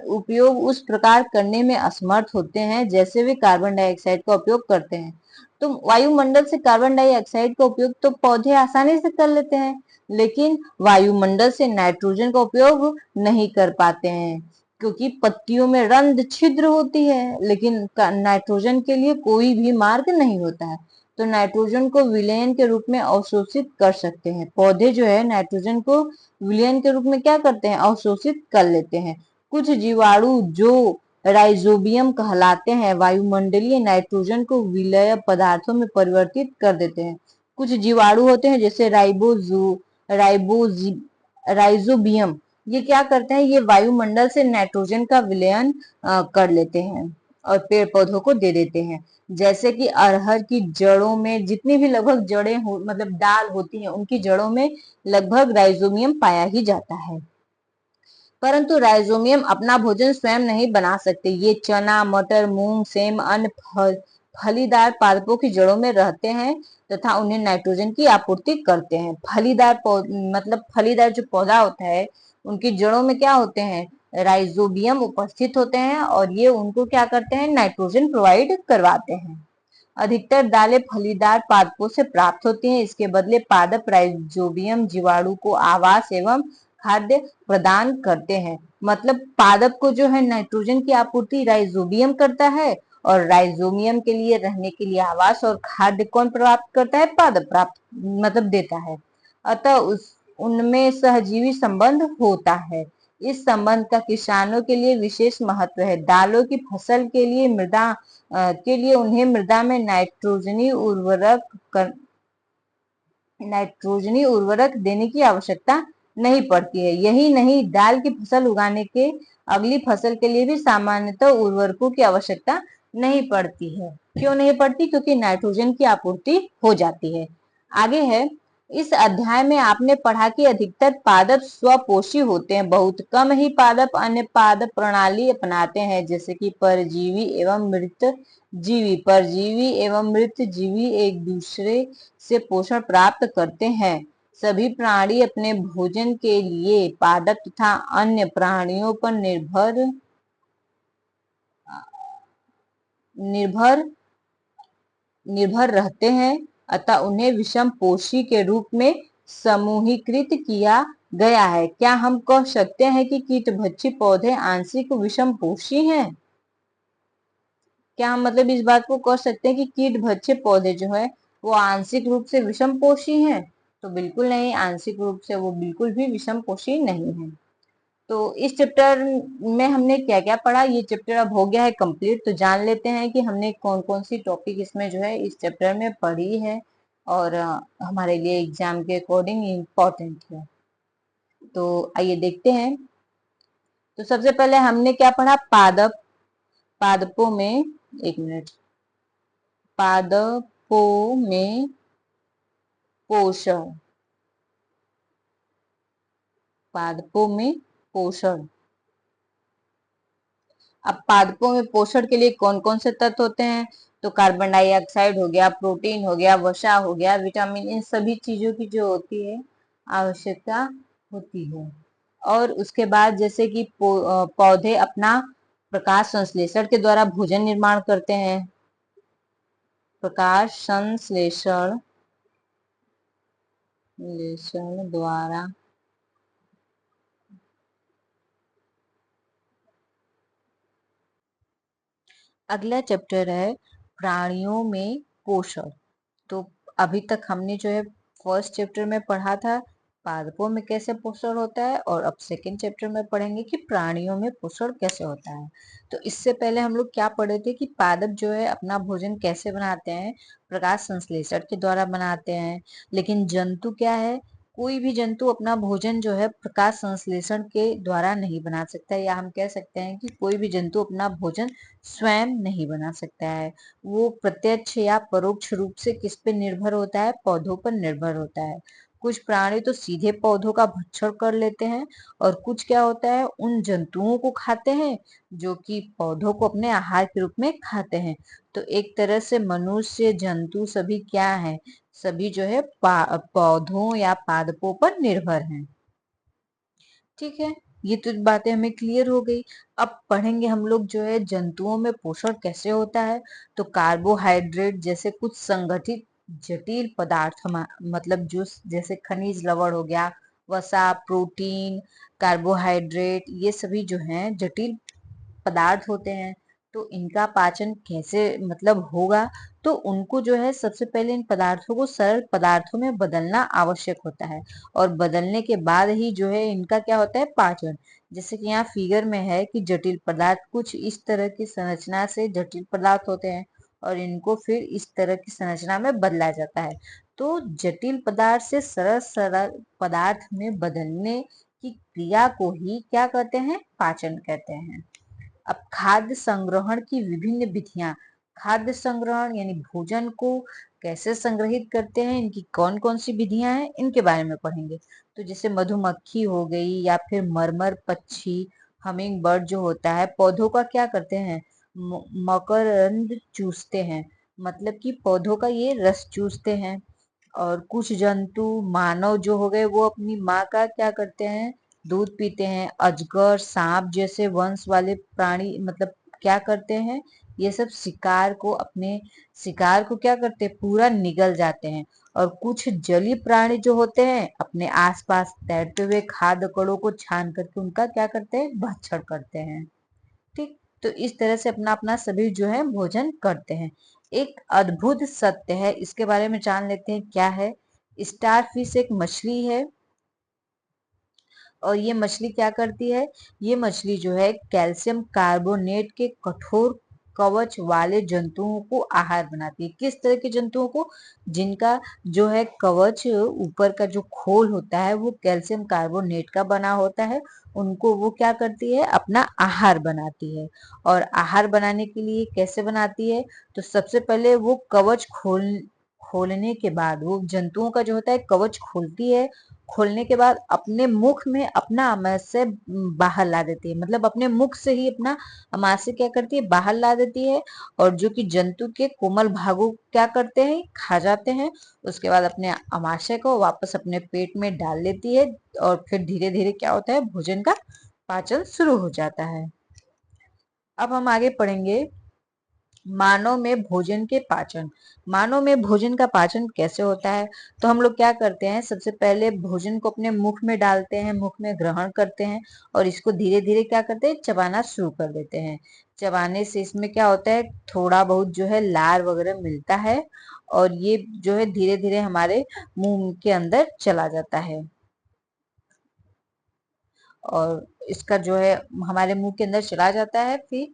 उपयोग उस प्रकार करने में असमर्थ होते हैं जैसे वे कार्बन डाइऑक्साइड का उपयोग करते हैं। तो वायुमंडल से कार्बन डाइऑक्साइड का उपयोग तो पौधे आसानी से कर लेते हैं, लेकिन वायुमंडल से नाइट्रोजन का उपयोग नहीं कर पाते हैं, क्योंकि पत्तियों में रंध्र छिद्र होती है, लेकिन नाइट्रोजन के लिए कोई भी मार्ग नहीं होता है। तो नाइट्रोजन को विलयन के रूप में अवशोषित कर सकते हैं। पौधे जो है नाइट्रोजन को विलयन के रूप में क्या करते हैं, अवशोषित कर लेते हैं। कुछ जीवाणु जो राइजोबियम कहलाते हैं, वायुमंडलीय नाइट्रोजन को विलय पदार्थों में परिवर्तित कर देते हैं। कुछ जीवाणु होते हैं जैसे राइजोबियम, ये क्या करते हैं, ये वायुमंडल से नाइट्रोजन का विलयन कर लेते हैं और पेड़ पौधों को दे देते हैं। जैसे कि अरहर की जड़ों में जितनी भी लगभग जड़ें हो मतलब डाल होती हैं, उनकी जड़ों में लगभग राइजोबियम पाया ही जाता है। परंतु राइजोबियम अपना भोजन स्वयं नहीं बना सकते। ये चना, मटर, मूंग, सेम, अन्य फलीदार पादपों की जड़ों में रहते हैं तथा उन्हें नाइट्रोजन की आपूर्ति करते हैं। मतलब फलीदार जो पौधा होता है, उनकी जड़ों में क्या होते हैं, राइजोबियम उपस्थित होते हैं और ये उनको क्या करते हैं, नाइट्रोजन प्रोवाइड करवाते हैं। अधिकतर दालें फलीदार पादपों से प्राप्त होती हैं। इसके बदले पादप राइजोबियम जीवाणु को आवास एवं खाद्य प्रदान करते हैं। मतलब पादप को जो है नाइट्रोजन की आपूर्ति राइजोबियम करता है, और राइजोबियम के लिए रहने के लिए आवास और खाद्य कौन प्राप्त करता है, पादप प्राप्त मतलब देता है। अतः उनमें सहजीवी संबंध होता है। इस संबंध का किसानों के लिए विशेष महत्व है। दालों की फसल के लिए उन्हें मृदा में नाइट्रोजनी उर्वरक देने की आवश्यकता नहीं पड़ती है। यही नहीं, दाल की फसल उगाने के अगली फसल के लिए भी सामान्यतः उर्वरकों की आवश्यकता नहीं पड़ती है। क्यों नहीं पड़ती, क्योंकि नाइट्रोजन की आपूर्ति हो जाती है। आगे है, इस अध्याय में आपने पढ़ा कि अधिकतर पादप स्वपोषी होते हैं। बहुत कम ही पादप अन्य पादप प्रणाली अपनाते हैं, जैसे कि परजीवी एवं मृत जीवी एक दूसरे से पोषण प्राप्त करते हैं। सभी प्राणी अपने भोजन के लिए पादप तथा अन्य प्राणियों पर निर्भर निर्भर रहते हैं, अतः उन्हें विषम पोषी के रूप में समूहीकृत किया गया है। क्या हम कह सकते हैं कि कीटभक्षी पौधे आंशिक विषम पोषी हैं? क्या हम मतलब इस बात को कह सकते हैं कि कीटभक्षी पौधे जो है वो आंशिक रूप से विषम पोषी हैं? तो बिल्कुल नहीं, आंशिक रूप से वो बिल्कुल भी विषम पोषी नहीं है। तो इस चैप्टर में हमने क्या क्या पढ़ा, ये चैप्टर अब हो गया है कंप्लीट। तो जान लेते हैं कि हमने कौन कौन सी टॉपिक इसमें जो है इस चैप्टर में पढ़ी है और हमारे लिए एग्जाम के अकॉर्डिंग इम्पोर्टेंट है। तो आइए देखते हैं। तो सबसे पहले हमने क्या पढ़ा, पादप। पादपों में, एक मिनट, पादपों में पोषण। पादपों में पोषण। अब पादपों में पोषण के लिए कौन कौन से तत्व होते हैं? तो कार्बन डाइऑक्साइड हो गया, प्रोटीन हो गया, वसा हो गया, विटामिन, इन सभी चीजों की जो होती है आवश्यकता होती है। और उसके बाद जैसे कि पौधे अपना प्रकाश संश्लेषण के द्वारा भोजन निर्माण करते हैं। प्रकाश संश्लेषण द्वारा। अगला चैप्टर है प्राणियों में पोषण। तो अभी तक हमने जो है फर्स्ट चैप्टर में पढ़ा था पादपों में कैसे पोषण होता है, और अब सेकंड चैप्टर में पढ़ेंगे कि प्राणियों में पोषण कैसे होता है। तो इससे पहले हम लोग क्या पढ़े थे कि पादप जो है अपना भोजन कैसे बनाते हैं, प्रकाश संश्लेषण के द्वारा बनाते हैं। लेकिन जंतु क्या है, कोई भी जंतु अपना भोजन जो है प्रकाश संश्लेषण के द्वारा नहीं बना सकता, या हम कह सकते हैं कि कोई भी जंतु अपना भोजन स्वयं नहीं बना सकता है। वो प्रत्यक्ष या परोक्ष रूप से किस पे निर्भर होता है, पौधों पर निर्भर होता है। कुछ प्राणी तो सीधे पौधों का भक्षण कर लेते हैं, और कुछ क्या होता है, उन जंतुओं को खाते हैं जो कि पौधों को अपने आहार के रूप में खाते हैं। तो एक तरह से मनुष्य, जंतु सभी क्या है, सभी जो है पौधों या पादपों पर निर्भर हैं। ठीक है, ये तो बातें हमें क्लियर हो गई। अब पढ़ेंगे हम लोग जो है जंतुओं में पोषण कैसे होता है। तो कार्बोहाइड्रेट जैसे कुछ संगठित जटिल पदार्थ, मतलब जो जैसे खनिज लवण हो गया, वसा, प्रोटीन, कार्बोहाइड्रेट, ये सभी जो हैं जटिल पदार्थ होते हैं। तो इनका पाचन कैसे मतलब होगा, तो उनको जो है सबसे पहले इन पदार्थों को सरल पदार्थों में बदलना आवश्यक होता है, और बदलने के बाद ही जो है इनका क्या होता है, पाचन। जैसे कि यहाँ फिगर में है कि जटिल पदार्थ कुछ इस तरह की संरचना से जटिल पदार्थ होते हैं, और इनको फिर इस तरह की संरचना में बदला जाता है। तो जटिल पदार्थ से सरल सरल पदार्थ में बदलने की क्रिया को ही क्या कहते हैं, पाचन कहते हैं। अब खाद्य संग्रहण की विभिन्न विधियां। खाद्य संग्रहण यानी भोजन को कैसे संग्रहित करते हैं, इनकी कौन कौन सी विधियां हैं, इनके बारे में पढ़ेंगे। तो जैसे मधुमक्खी हो गई, या फिर मरमर पक्षी, हमिंग बर्ड जो होता है, पौधों का क्या करते हैं, मकरंद चूसते हैं, मतलब कि पौधों का ये रस चूसते हैं। और कुछ जंतु, मानव जो हो गए, वो अपनी माँ का क्या करते हैं, दूध पीते हैं। अजगर, सांप जैसे वंश वाले प्राणी मतलब क्या करते हैं, ये सब शिकार को, अपने शिकार को क्या करते हैं, पूरा निगल जाते हैं। और कुछ जलीय प्राणी जो होते हैं, अपने आसपास तैरते हुए खाद्य कणों को छान करके उनका क्या करते हैं, भक्षण करते हैं। ठीक, तो इस तरह से अपना अपना सभी जो है भोजन करते हैं। एक अद्भुत सत्य है, इसके बारे में जान लेते हैं क्या है। स्टार फिश एक मछली है, और ये मछली क्या करती है, ये मछली जो है कैल्शियम कार्बोनेट के कठोर कवच वाले जंतुओं को आहार बनाती है। किस तरह के जंतुओं को, जिनका जो है कवच, ऊपर का जो खोल होता है वो कैल्शियम कार्बोनेट का बना होता है, उनको वो क्या करती है, अपना आहार बनाती है। और आहार बनाने के लिए कैसे बनाती है, तो सबसे पहले वो कवच खोलने के बाद, वो जंतुओं का जो होता है कवच खोलती है। खोलने के बाद अपने मुख में अपना अमाशय बाहर ला देती है, मतलब अपने मुख से ही अपना अमाशय क्या करती है, बाहर ला देती है। और जो कि जंतु के कोमल भागों क्या करते हैं, खा जाते हैं। उसके बाद अपने अमाशय को वापस अपने पेट में डाल लेती है, और फिर धीरे धीरे क्या होता है, भोजन का पाचन शुरू हो जाता है। अब हम आगे पढ़ेंगे मानव में भोजन के पाचन। मानव में भोजन का पाचन कैसे होता है? तो हम लोग क्या करते हैं, सबसे पहले भोजन को अपने मुख में डालते हैं, मुख में ग्रहण करते हैं और इसको धीरे धीरे क्या करते हैं, चबाना शुरू कर देते हैं। चबाने से इसमें क्या होता है, थोड़ा बहुत जो है लार वगैरह मिलता है और ये जो है धीरे धीरे हमारे मुंह के अंदर चला जाता है और इसका जो है हमारे मुंह के अंदर चला जाता है। फिर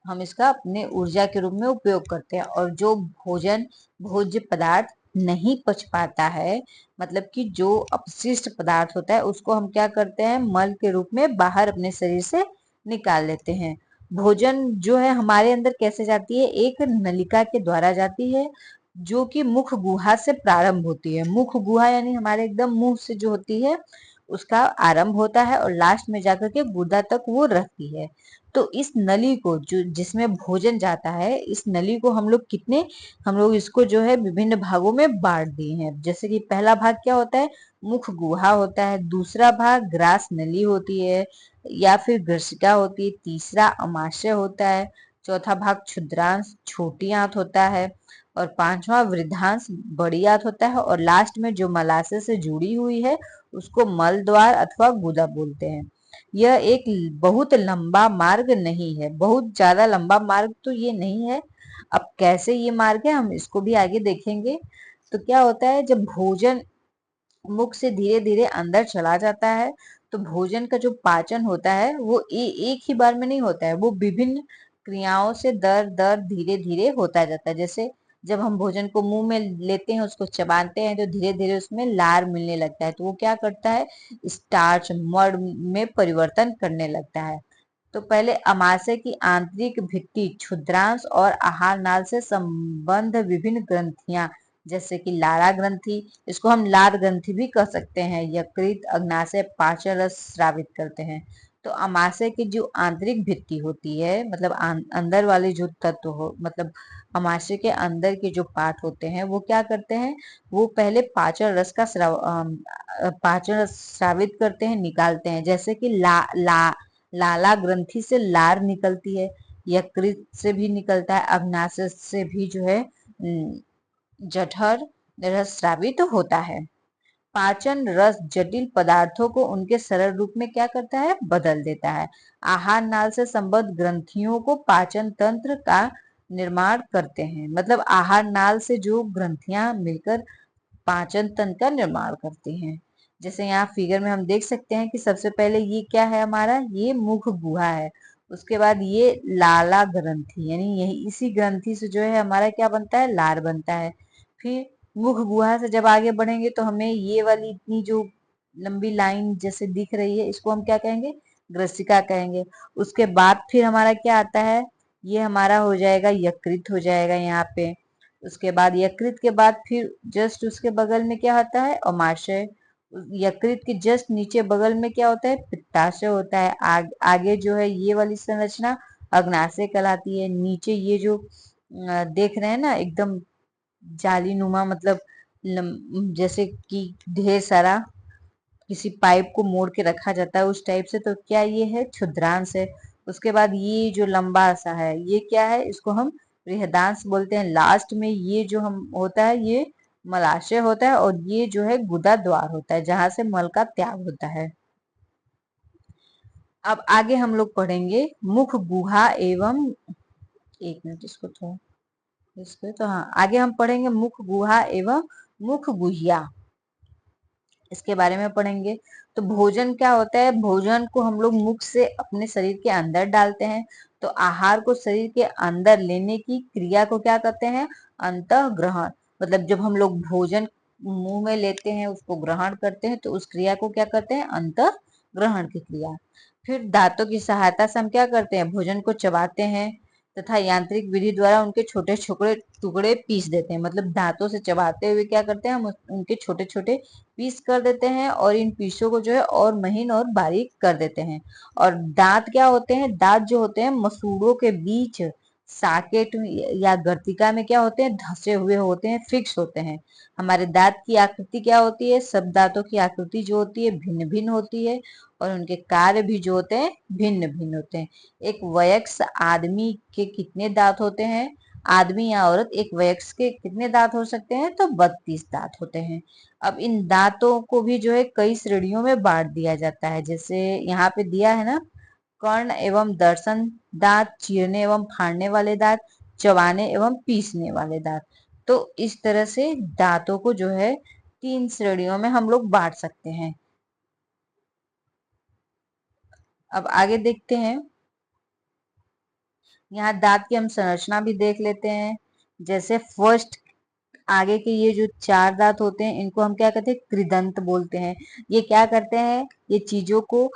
हम इसका अपने ऊर्जा के रूप में उपयोग करते हैं। और जो भोज्य पदार्थ नहीं पच पाता है, मतलब कि जो अपशिष्ट पदार्थ होता है, उसको हम क्या करते हैं, मल के रूप में बाहर अपने शरीर से निकाल लेते हैं। भोजन जो है हमारे अंदर कैसे जाती है, एक नलिका के द्वारा जाती है जो कि मुख गुहा से प्रारंभ होती है। मुख गुहा यानी हमारे एकदम मुंह से जो होती है उसका आरंभ होता है और लास्ट में जाकर के गुदा तक वो रहती है। तो इस नली को जो जिसमें भोजन जाता है, इस नली को हम लोग इसको जो है विभिन्न भागों में बांट दिए हैं। जैसे कि पहला भाग क्या होता है, मुख गुहा होता है। दूसरा भाग ग्रास नली होती है या फिर ग्रसिका होती है। तीसरा अमाशय होता है। चौथा भाग क्षुद्रांश छोटी आंत होता है और पांचवा वृद्धांश बड़ी आंत होता है और लास्ट में जो मलाशय से जुड़ी हुई है उसको मल द्वार अथवा गुदा बोलते हैं। यह एक बहुत लंबा मार्ग नहीं है, बहुत ज्यादा लंबा मार्ग तो ये नहीं है। अब कैसे ये मार्ग है हम इसको भी आगे देखेंगे। तो क्या होता है, जब भोजन मुख से धीरे धीरे अंदर चला जाता है तो भोजन का जो पाचन होता है वो एक ही बार में नहीं होता है, वो विभिन्न क्रियाओं से दर दर धीरे धीरे होता जाता है। जैसे जब हम भोजन को मुंह में लेते हैं, उसको चबाते हैं तो धीरे धीरे उसमें लार मिलने लगता है, तो वो क्या करता है, स्टार्च मड में परिवर्तन करने लगता है। तो पहले अमाशय की आंतरिक भित्ति क्षुद्रांश और आहार नाल से संबंध विभिन्न ग्रंथियां, जैसे कि लारा ग्रंथि, इसको हम लार ग्रंथि भी कह सकते हैं, यकृत अग्नाशय पाचन रस स्रावित करते हैं। तो अमाशय की जो आंतरिक भित्ति होती है, मतलब अंदर वाले जो तत्व हो, मतलब अमाशय के अंदर के जो पार्ट होते हैं वो क्या करते हैं, वो पहले पाचन रस स्रावित करते हैं, निकालते हैं। जैसे कि लाला ग्रंथि से लार निकलती है, यकृत से भी निकलता है, अग्नाशय से भी जो है जठर रस स्रावित होता है। पाचन रस जटिल पदार्थों को उनके सरल रूप में क्या करता है, बदल देता है। आहार नाल से संबद्ध ग्रंथियों को पाचन तंत्र का निर्माण करते हैं, मतलब आहार नाल से जो ग्रंथियां मिलकर पाचन तंत्र का निर्माण करती हैं। जैसे यहाँ फिगर में हम देख सकते हैं कि सबसे पहले ये क्या है हमारा, ये मुख गुहा है। उसके बाद ये लाला ग्रंथि, यानी यही इसी ग्रंथि से जो है हमारा क्या बनता है, लार बनता है। फिर मुख गुहा से जब आगे बढ़ेंगे तो हमें ये वाली इतनी जो लंबी लाइन जैसे दिख रही है, इसको हम क्या कहेंगे, ग्रसिका कहेंगे। उसके बाद फिर हमारा क्या आता है, ये हमारा हो जाएगा यकृत हो जाएगा यहाँ पे। उसके बाद यकृत के बाद फिर जस्ट उसके बगल में क्या होता है, अमाशय। यकृत के जस्ट नीचे बगल में क्या होता है, पित्ताशय होता है। आगे जो है ये वाली संरचना अग्नाशय कहलाती है। नीचे ये जो देख रहे हैं ना, एकदम जाली नुमा, मतलब जैसे कि ढेर सारा किसी पाइप को मोड़ के रखा जाता है उस टाइप से, तो क्या ये है, क्षुद्रांश है। उसके बाद ये जो लंबा सा है ये क्या है, इसको हम बृहदांश बोलते हैं। लास्ट में ये जो हम होता है ये मलाशय होता है और ये जो है गुदा द्वार होता है जहां से मल का त्याग होता है। अब आगे हम लोग पढ़ेंगे मुख गुहा एवं, एक मिनट इसको तो हाँ, आगे हम पढ़ेंगे मुख गुहा एवं मुख गुहिया, इसके बारे में पढ़ेंगे। तो भोजन क्या होता है, भोजन को हम लोग मुख से अपने शरीर के अंदर डालते हैं। तो आहार को शरीर के अंदर लेने की क्रिया को क्या कहते हैं, अंतः ग्रहण। मतलब जब हम लोग भोजन मुंह में लेते हैं, उसको ग्रहण करते हैं, तो उस क्रिया को क्या कहते हैं, अंतः ग्रहण की क्रिया। फिर दांतों की सहायता से हम क्या करते हैं, भोजन को चबाते हैं तथा यांत्रिक विधि द्वारा उनके छोटे छोटे टुकड़े पीस देते हैं। मतलब दांतों से चबाते हुए क्या करते हैं, हम उनके छोटे छोटे पीस कर देते हैं और इन पीसों को जो है और महीन और बारीक कर देते हैं। और दांत क्या होते हैं, दांत जो होते हैं मसूड़ों के बीच साकेट या गर्तिका में क्या होते हैं, धंसे हुए होते हैं, फिक्स होते हैं। हमारे दांत की आकृति क्या होती है, सब दांतों की आकृति जो होती है भिन्न भिन्न होती है और उनके कार्य भी जो होते हैं भिन्न भिन्न होते हैं। एक वयस्क आदमी के कितने दांत होते हैं, आदमी या औरत एक वयस्क के कितने दांत हो सकते हैं? तो 32 दांत होते हैं। अब इन दांतों को भी जो है कई श्रेणियों में बांट दिया जाता है, जैसे यहाँ पे दिया है ना, कर्ण एवं दर्शन दांत, चीरने एवं फाड़ने वाले दांत, चबाने एवं पीसने वाले दांत। तो इस तरह से दांतों को जो है 3 श्रेणियों में हम लोग बांट सकते हैं। अब आगे देखते हैं, यहाँ दांत की हम संरचना भी देख लेते हैं। जैसे फर्स्ट आगे के ये जो 4 दांत होते हैं, इनको हम क्या कहते हैं? कृदंत बोलते हैं। ये क्या करते हैं? ये चीजों को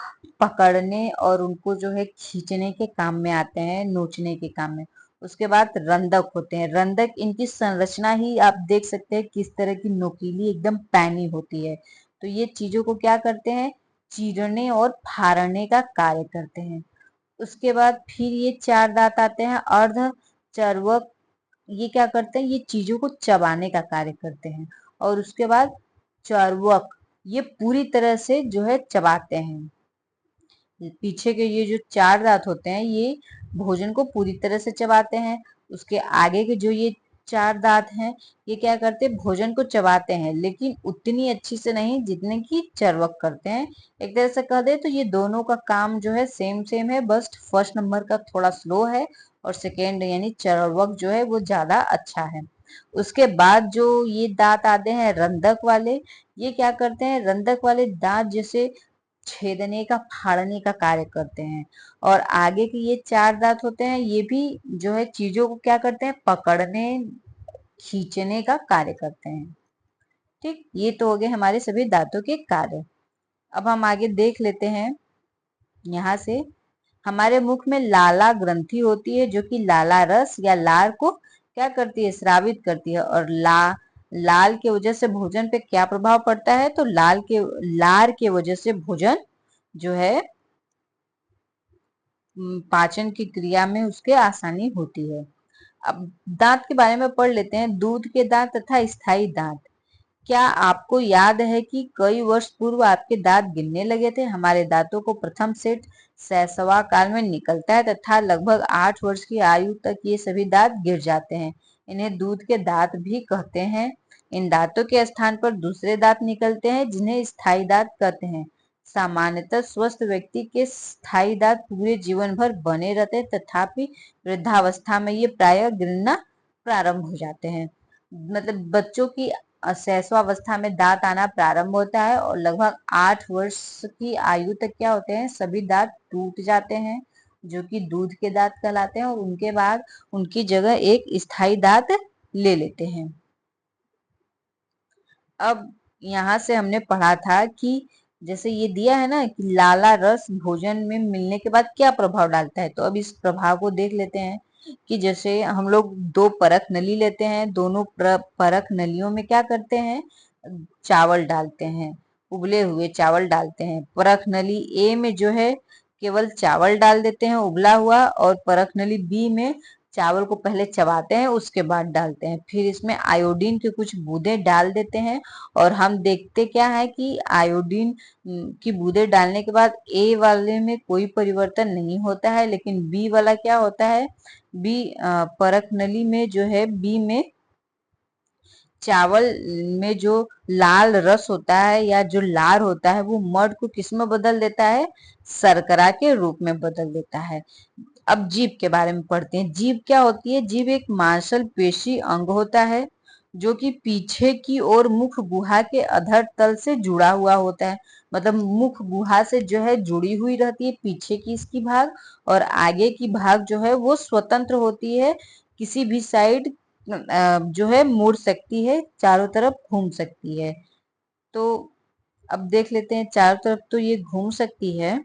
पकड़ने और उनको जो है खींचने के काम में आते हैं, नोचने के काम में। उसके बाद रंधक होते हैं। रंधक, इनकी संरचना ही आप देख सकते हैं किस तरह की, नोकीली, एकदम पैनी होती है। तो ये चीजों को क्या करते हैं? चीरने और फाड़ने का कार्य करते हैं। उसके बाद फिर ये 4 दांत आते हैं अर्ध चर्वक। ये क्या करते हैं? ये चीजों को चबाने का कार्य करते हैं। और उसके बाद चर्वक, ये पूरी तरह से जो है चबाते हैं। पीछे के ये जो 4 दांत होते हैं, ये भोजन को पूरी तरह से चबाते हैं। उसके आगे के जो ये 4 दांत हैं, ये क्या करते हैं? भोजन को चबाते हैं, लेकिन उतनी अच्छी से नहीं जितने की चर्वक करते हैं। एक तरह से कह दे तो ये दोनों का काम जो है सेम सेम है, बस फर्स्ट नंबर का थोड़ा स्लो है और सेकेंड यानी चर्वक जो है वो ज्यादा अच्छा है। उसके बाद जो ये दांत आते हैं रंधक वाले, ये क्या करते हैं? रंधक वाले दांत जैसे छेदने का, फाड़ने का कार्य करते हैं। और आगे के ये 4 दांत होते हैं, ये भी जो है चीजों को क्या करते हैं? पकड़ने, खींचने का कार्य करते हैं। ठीक, ये तो हो गए हमारे सभी दांतों के कार्य। अब हम आगे देख लेते हैं। यहाँ से हमारे मुख में लाला ग्रंथि होती है, जो कि लाला रस या लार को क्या करती है? स्रावित करती है। और लाल के वजह से भोजन पे क्या प्रभाव पड़ता है? तो लार के वजह से भोजन जो है पाचन की क्रिया में उसके आसानी होती है। अब दांत के बारे में पढ़ लेते हैं। दूध के दांत तथा स्थायी दांत। क्या आपको याद है कि कई वर्ष पूर्व आपके दांत गिरने लगे थे? हमारे दांतों को प्रथम सेट शैशवा काल में निकलता है तथा लगभग 8 वर्ष की आयु तक ये सभी दांत गिर जाते हैं। इन्हें दूध के दांत भी कहते हैं। इन दांतों के स्थान पर दूसरे दांत निकलते हैं, जिन्हें स्थायी दांत कहते हैं। सामान्यतः स्वस्थ व्यक्ति के स्थायी दांत पूरे जीवन भर बने रहते हैं, तथापि वृद्धावस्था में ये प्रायः गिरना प्रारंभ हो जाते हैं। मतलब बच्चों की शैशवावस्था में दांत आना प्रारंभ होता है और लगभग 8 वर्ष की आयु तक क्या होते हैं? सभी दांत टूट जाते हैं, जो कि दूध के दांत कहलाते हैं, और उनके बाद उनकी जगह एक स्थायी दांत ले लेते हैं। अब यहाँ से हमने पढ़ा था कि जैसे ये दिया है ना कि लाला रस भोजन में मिलने के बाद क्या प्रभाव डालता है, तो अब इस प्रभाव को देख लेते हैं। कि जैसे हम लोग 2 परख नली लेते हैं, दोनों परख नलियों में क्या करते हैं? चावल डालते हैं, उबले हुए चावल डालते हैं। परख नली ए में जो है केवल चावल डाल देते हैं उबला हुआ, और परख नली बी में चावल को पहले चबाते हैं उसके बाद डालते हैं। फिर इसमें आयोडीन के कुछ बूंदें डाल देते हैं, और हम देखते क्या है कि आयोडीन की बूंदें डालने के बाद ए वाले में कोई परिवर्तन नहीं होता है, लेकिन बी वाला क्या होता है? बी परख नली में जो है, बी में चावल में जो लाल रस होता है या जो लार होता है, वो मर्द को किस में बदल देता है? शर्करा के रूप में बदल देता है। अब जीभ के बारे में पढ़ते हैं। जीभ क्या होती है? जीभ एक मांसल पेशी अंग होता है, जो कि पीछे की ओर मुख गुहा के अधर तल से जुड़ा हुआ होता है। मतलब मुख गुहा से जो है जुड़ी हुई रहती है पीछे की इसकी भाग, और आगे की भाग जो है वो स्वतंत्र होती है, किसी भी साइड जो है मुड़ सकती है, चारों तरफ घूम सकती है। तो अब देख लेते हैं, चारों तरफ तो ये घूम सकती है,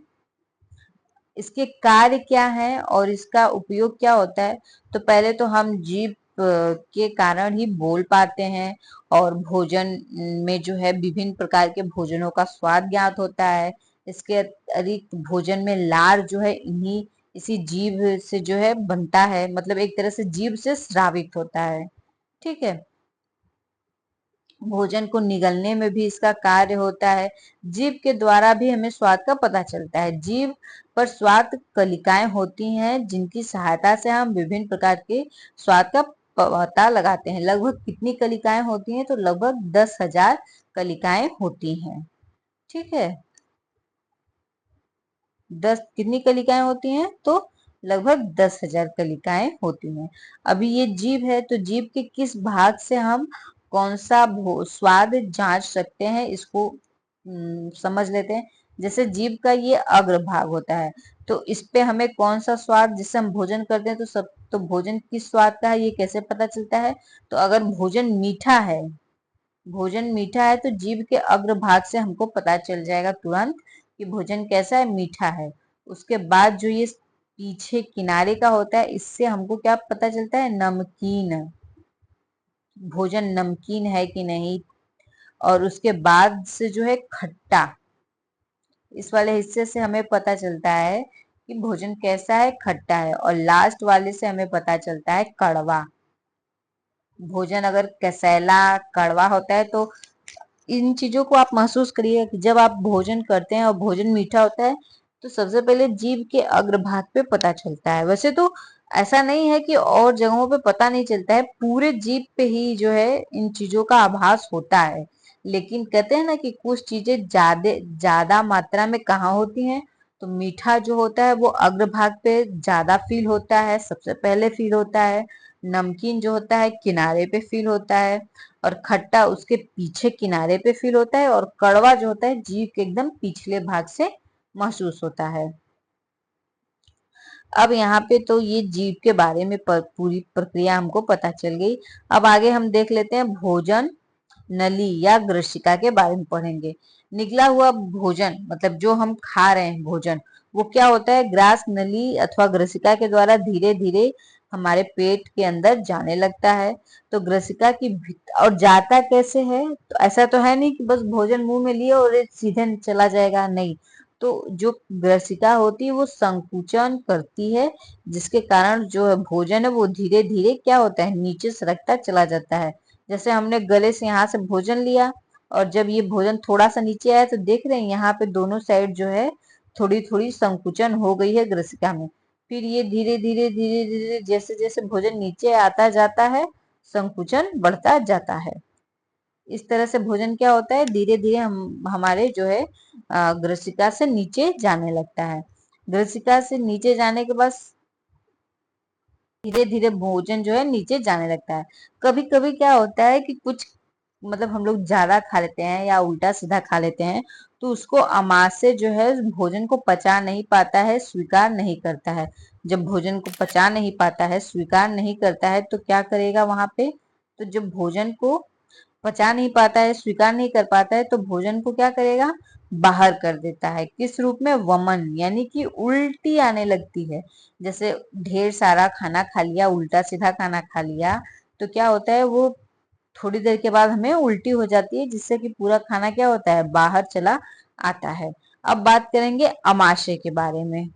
इसके कार्य क्या है और इसका उपयोग क्या होता है। तो पहले तो हम जीभ के कारण ही बोल पाते हैं, और भोजन में जो है विभिन्न प्रकार के भोजनों का स्वाद ज्ञात होता है। इसके अतिरिक्त भोजन में लार जो है इन्हीं इसी जीभ से जो है बनता है, मतलब एक तरह से जीभ से स्रावित होता है। ठीक है। भोजन को निगलने में भी इसका कार्य होता है। जीभ के द्वारा भी हमें स्वाद का पता चलता है। जीभ पर स्वाद कलिकाएं होती हैं जिनकी सहायता से हम विभिन्न प्रकार के स्वाद का पता लगाते हैं। लगभग कितनी कलिकाएं होती हैं? तो लगभग 10,000 कलिकाएं होती हैं। ठीक है, कितनी कलिकाएं होती हैं? तो लगभग 10,000 कलिकाएं होती हैं। अभी ये जीभ है, तो जीभ के किस भाग से हम कौन सा स्वाद जांच सकते हैं, इसको समझ लेते हैं। जैसे जीभ का ये अग्र भाग होता है, तो इस पे हमें कौन सा स्वाद, जिससे हम भोजन करते हैं तो भोजन किस स्वाद का है ये कैसे पता चलता है? तो अगर भोजन मीठा है तो जीभ के अग्र भाग से हमको पता चल जाएगा तुरंत कि भोजन कैसा है, मीठा है। उसके बाद जो ये पीछे किनारे का होता है, इससे हमको क्या पता चलता है? नमकीन, भोजन नमकीन है कि नहीं। और उसके बाद से जो है खट्टा, इस वाले हिस्से से हमें पता चलता है कि भोजन कैसा है, खट्टा है। और लास्ट वाले से हमें पता चलता है कड़वा। भोजन अगर कसैला, कड़वा होता है तो इन चीजों को आप महसूस करिए कि जब आप भोजन करते हैं और भोजन मीठा होता है तो सबसे पहले जीभ के अग्रभाग पे पता चलता है। वैसे तो ऐसा नहीं है कि और जगहों पे पता नहीं चलता है, पूरे जीभ पे ही जो है इन चीजों का आभास होता है। लेकिन कहते हैं ना कि कुछ चीजें ज्यादा ज्यादा मात्रा में कहाँ होती हैं? तो मीठा जो होता है वो अग्रभाग पे ज्यादा फील होता है, सबसे पहले फील होता है। नमकीन जो होता है किनारे पे फील होता है, और खट्टा उसके पीछे किनारे पे फील होता है, और कड़वा जो होता है जीभ के एकदम पिछले भाग से महसूस होता है। अब यहाँ पे तो ये जीभ के बारे में पूरी प्रक्रिया हमको पता चल गई। अब आगे हम देख लेते हैं भोजन नली या ग्रसिका के बारे में पढ़ेंगे। निकला हुआ भोजन मतलब जो हम खा रहे हैं भोजन, वो क्या होता है? ग्रास नली अथवा ग्रसिका के द्वारा धीरे धीरे हमारे पेट के अंदर जाने लगता है। तो ग्रसिका की और जाता कैसे है? तो ऐसा तो है नहीं कि बस भोजन मुंह में लिए और ये सीधे चला जाएगा, नहीं। तो जो ग्रसिका होती है वो संकुचन करती है, जिसके कारण जो है भोजन है वो धीरे धीरे क्या होता है? नीचे सरकता चला जाता है। जैसे हमने गले से यहाँ से भोजन लिया, और जब ये भोजन थोड़ा सा नीचे आया तो देख रहे हैं यहाँ पे दोनों साइड जो है थोड़ी थोड़ी संकुचन हो गई है ग्रसिका में। फिर ये धीरे धीरे धीरे धीरे जैसे जैसे भोजन नीचे आता जाता है, संकुचन बढ़ता जाता है। इस तरह से भोजन क्या होता है? धीरे धीरे हम हमारे जो है ग्रसिका से नीचे जाने लगता है। ग्रसिका से नीचे जाने के बाद धीरे धीरे भोजन जो है नीचे जाने लगता है। कभी कभी क्या होता है कि कुछ मतलब हम लोग ज्यादा खा लेते हैं या उल्टा सीधा खा लेते हैं, तो उसको आमाशय जो है भोजन को पचा नहीं पाता है, स्वीकार नहीं करता है। जब भोजन को पचा नहीं पाता है, स्वीकार नहीं करता है, तो क्या करेगा वहां पे? तो जब भोजन को पचा नहीं पाता है, स्वीकार नहीं कर पाता है, तो भोजन को क्या करेगा? बाहर कर देता है। किस रूप में? वमन, यानी कि उल्टी आने लगती है। जैसे ढेर सारा खाना खा लिया, उल्टा सीधा खाना खा लिया, तो क्या होता है? वो थोड़ी देर के बाद हमें उल्टी हो जाती है, जिससे कि पूरा खाना क्या होता है? बाहर चला आता है। अब बात करेंगे अमाशय के बारे में।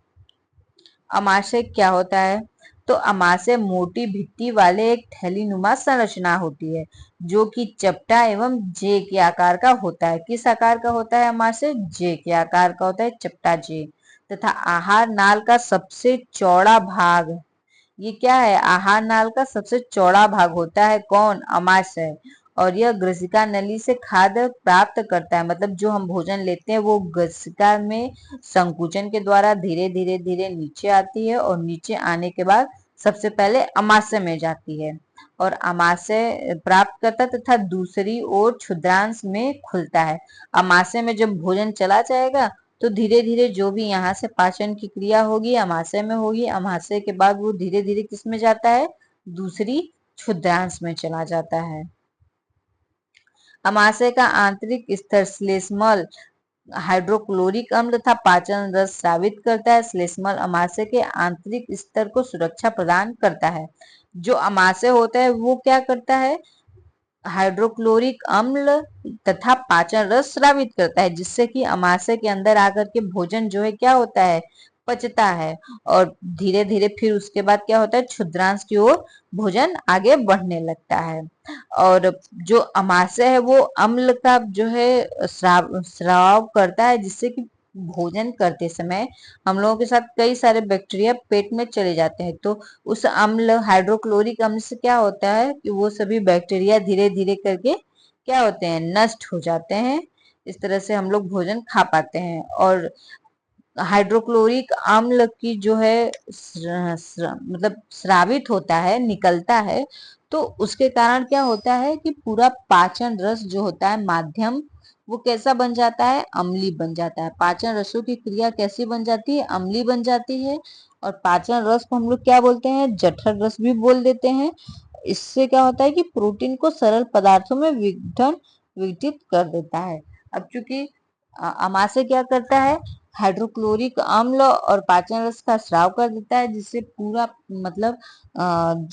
अमाशय क्या होता है? तो अमाशय मोटी भित्ति वाले एक थैलीनुमा संरचना होती है, जो कि चपटा एवं जे के आकार का होता है। किस आकार का होता है अमाशय? जे के आकार का होता है, चपटा जे। तथा आहार नाल का सबसे चौड़ा भाग, ये क्या है? आहार नाल का सबसे चौड़ा भाग होता है। कौन? अमाशय। और यह ग्रसिका नली से खाद्य प्राप्त करता है, मतलब जो हम भोजन लेते हैं वो ग्रसिका में संकुचन के द्वारा धीरे धीरे धीरे नीचे आती है, और नीचे आने के बाद सबसे पहले अमाशय में जाती है, और अमाशय प्राप्त करता है तथा दूसरी ओर क्षुद्रांश में खुलता है। अमाशय में जब भोजन चला जाएगा तो धीरे धीरे जो भी यहाँ से पाचन की क्रिया होगी अमाशय में होगी। अमाशय के बाद वो धीरे धीरे किस में जाता है? दूसरी क्षुद्रांश में चला जाता है। अमाशय का आंतरिक स्तर श्लेष्मल हाइड्रोक्लोरिक अम्ल तथा पाचन रस स्रावित करता है। श्लेष्मल अमाशय के आंतरिक स्तर को सुरक्षा प्रदान करता है। जो अमाशय होता है वो क्या करता है? हाइड्रोक्लोरिक अम्ल तथा पाचन रस स्रावित करता है, जिससे कि अमाशय के अंदर आकर के भोजन जो है क्या होता है? पचता है और धीरे धीरे फिर उसके बाद क्या होता है, क्षुद्रांश की ओर भोजन आगे बढ़ने लगता है। और जो अमाशय है वो अम्ल का जो है स्राव करता है, जिससे कि भोजन करते समय हम लोगों के साथ कई सारे बैक्टीरिया पेट में चले जाते हैं। तो उस अम्ल, हाइड्रोक्लोरिक अम्ल से क्या होता है कि वो सभी बैक्टीरिया धीरे धीरे करके क्या होते हैं, नष्ट हो जाते हैं। इस तरह से हम लोग भोजन खा पाते हैं। और हाइड्रोक्लोरिक अम्ल की जो है मतलब स्रावित होता है, निकलता है, तो उसके कारण क्या होता है कि पूरा पाचन रस जो होता है माध्यम, वो कैसा बन जाता है, अम्लीय बन जाता है। पाचन रसों की क्रिया कैसी बन जाती है, अम्लीय बन जाती है। और पाचन रस को हम लोग क्या बोलते हैं, जठर रस भी बोल देते हैं। इससे क्या होता है कि प्रोटीन को सरल पदार्थों में विघटित कर देता है। अब चूंकि अमाशय क्या करता है, हाइड्रोक्लोरिक अम्ल और पाचन रस का स्राव कर देता है, जिससे पूरा मतलब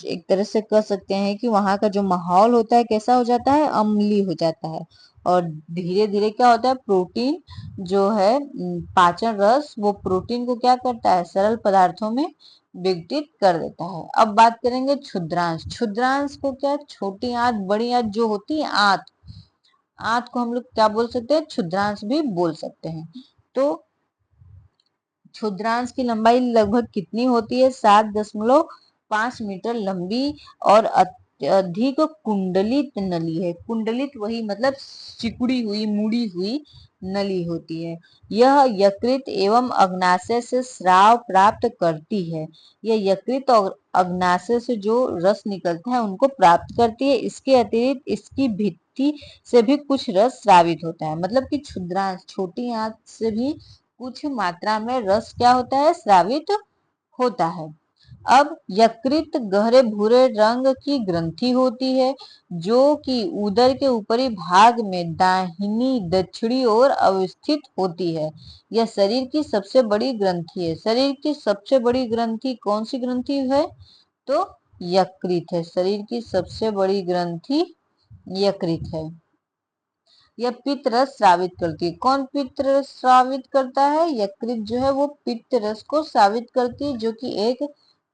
एक तरह से कह सकते हैं कि वहां का जो माहौल होता है कैसा हो जाता है, अम्लीय हो जाता है। और धीरे धीरे क्या होता है, प्रोटीन जो है पाचन रस वो प्रोटीन को क्या करता है, सरल पदार्थों में विघटित कर देता है। अब बात करेंगे क्षुद्रांश। क्षुद्रांश को क्या, छोटी आंत, बड़ी आंत जो होती है, आंत, आंत को हम लोग क्या बोल सकते हैं, क्षुद्रांश भी बोल सकते हैं। तो क्षुद्रांश की लंबाई लगभग कितनी होती है, 7.5 मीटर लंबी और अत्यधिक कुंडलित नली है। कुंडलित वही मतलब सिकुड़ी हुई, मुड़ी हुई नली होती है। यह यकृत एवं अग्नाशय से स्राव प्राप्त करती है। यह यकृत और अग्नाशय से जो रस निकलता है उनको प्राप्त करती है। इसके अतिरिक्त इसकी भित्ति से भी कुछ रस स्रावित होता है। मतलब कि क्षुद्रांश, छोटी आंत से भी कुछ मात्रा में रस क्या होता है, स्रावित होता है। अब यकृत गहरे भूरे रंग की ग्रंथि होती है, जो कि उदर के ऊपरी भाग में दाहिनी दक्षिणी ओर अवस्थित होती है। यह शरीर की सबसे बड़ी ग्रंथि है। शरीर की सबसे बड़ी ग्रंथि कौन सी ग्रंथि है, तो यकृत है। शरीर की सबसे बड़ी ग्रंथि यकृत है। यह पित्त रस स्रावित करती है। कौन पित्त रस स्रावित करता है, यकृत जो है वो पित्त रस को स्रावित करती है, जो कि एक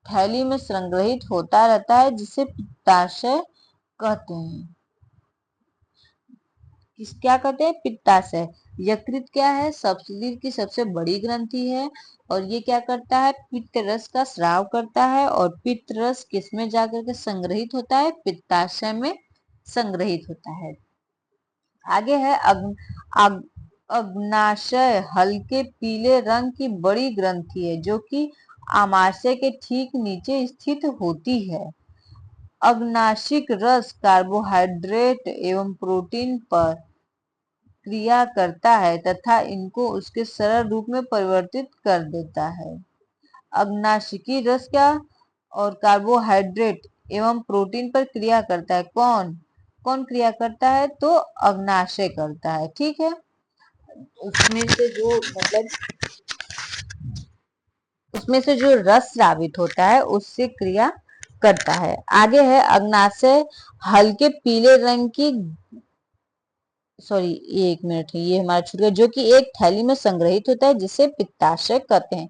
थैली में संग्रहित होता रहता है, जिसे पित्ताशय कहते हैं। क्या कहते हैं, पित्ताशय। यकृत क्या है, सब शरीर की सबसे बड़ी ग्रंथि है और ये क्या करता है, पित्त रस का स्राव करता है। और पित्त रस किसमें जाकर के संग्रहित होता है, पित्ताशय में संग्रहित होता है। आगे है अग्नाशय, हल्के पीले रंग की बड़ी ग्रंथि है, जो कि आमाशय के ठीक नीचे स्थित होती है। अग्नाशिक रस कार्बोहाइड्रेट एवं प्रोटीन पर क्रिया करता है तथा इनको उसके सरल रूप में परिवर्तित कर देता है। अग्नाशिकी रस क्या, और कार्बोहाइड्रेट एवं प्रोटीन पर क्रिया करता है। कौन कौन क्रिया करता है, तो अग्नाशय करता है। ठीक है, उसमें से जो मतलब उसमें से जो रस स्रावित होता है उससे क्रिया करता है। आगे है अग्नाशय, हल्के पीले रंग की, सॉरी ये 1 मिनट है, ये हमारा छूट गया, जो कि एक थैली में संग्रहित होता है, जिसे पित्ताशय कहते हैं।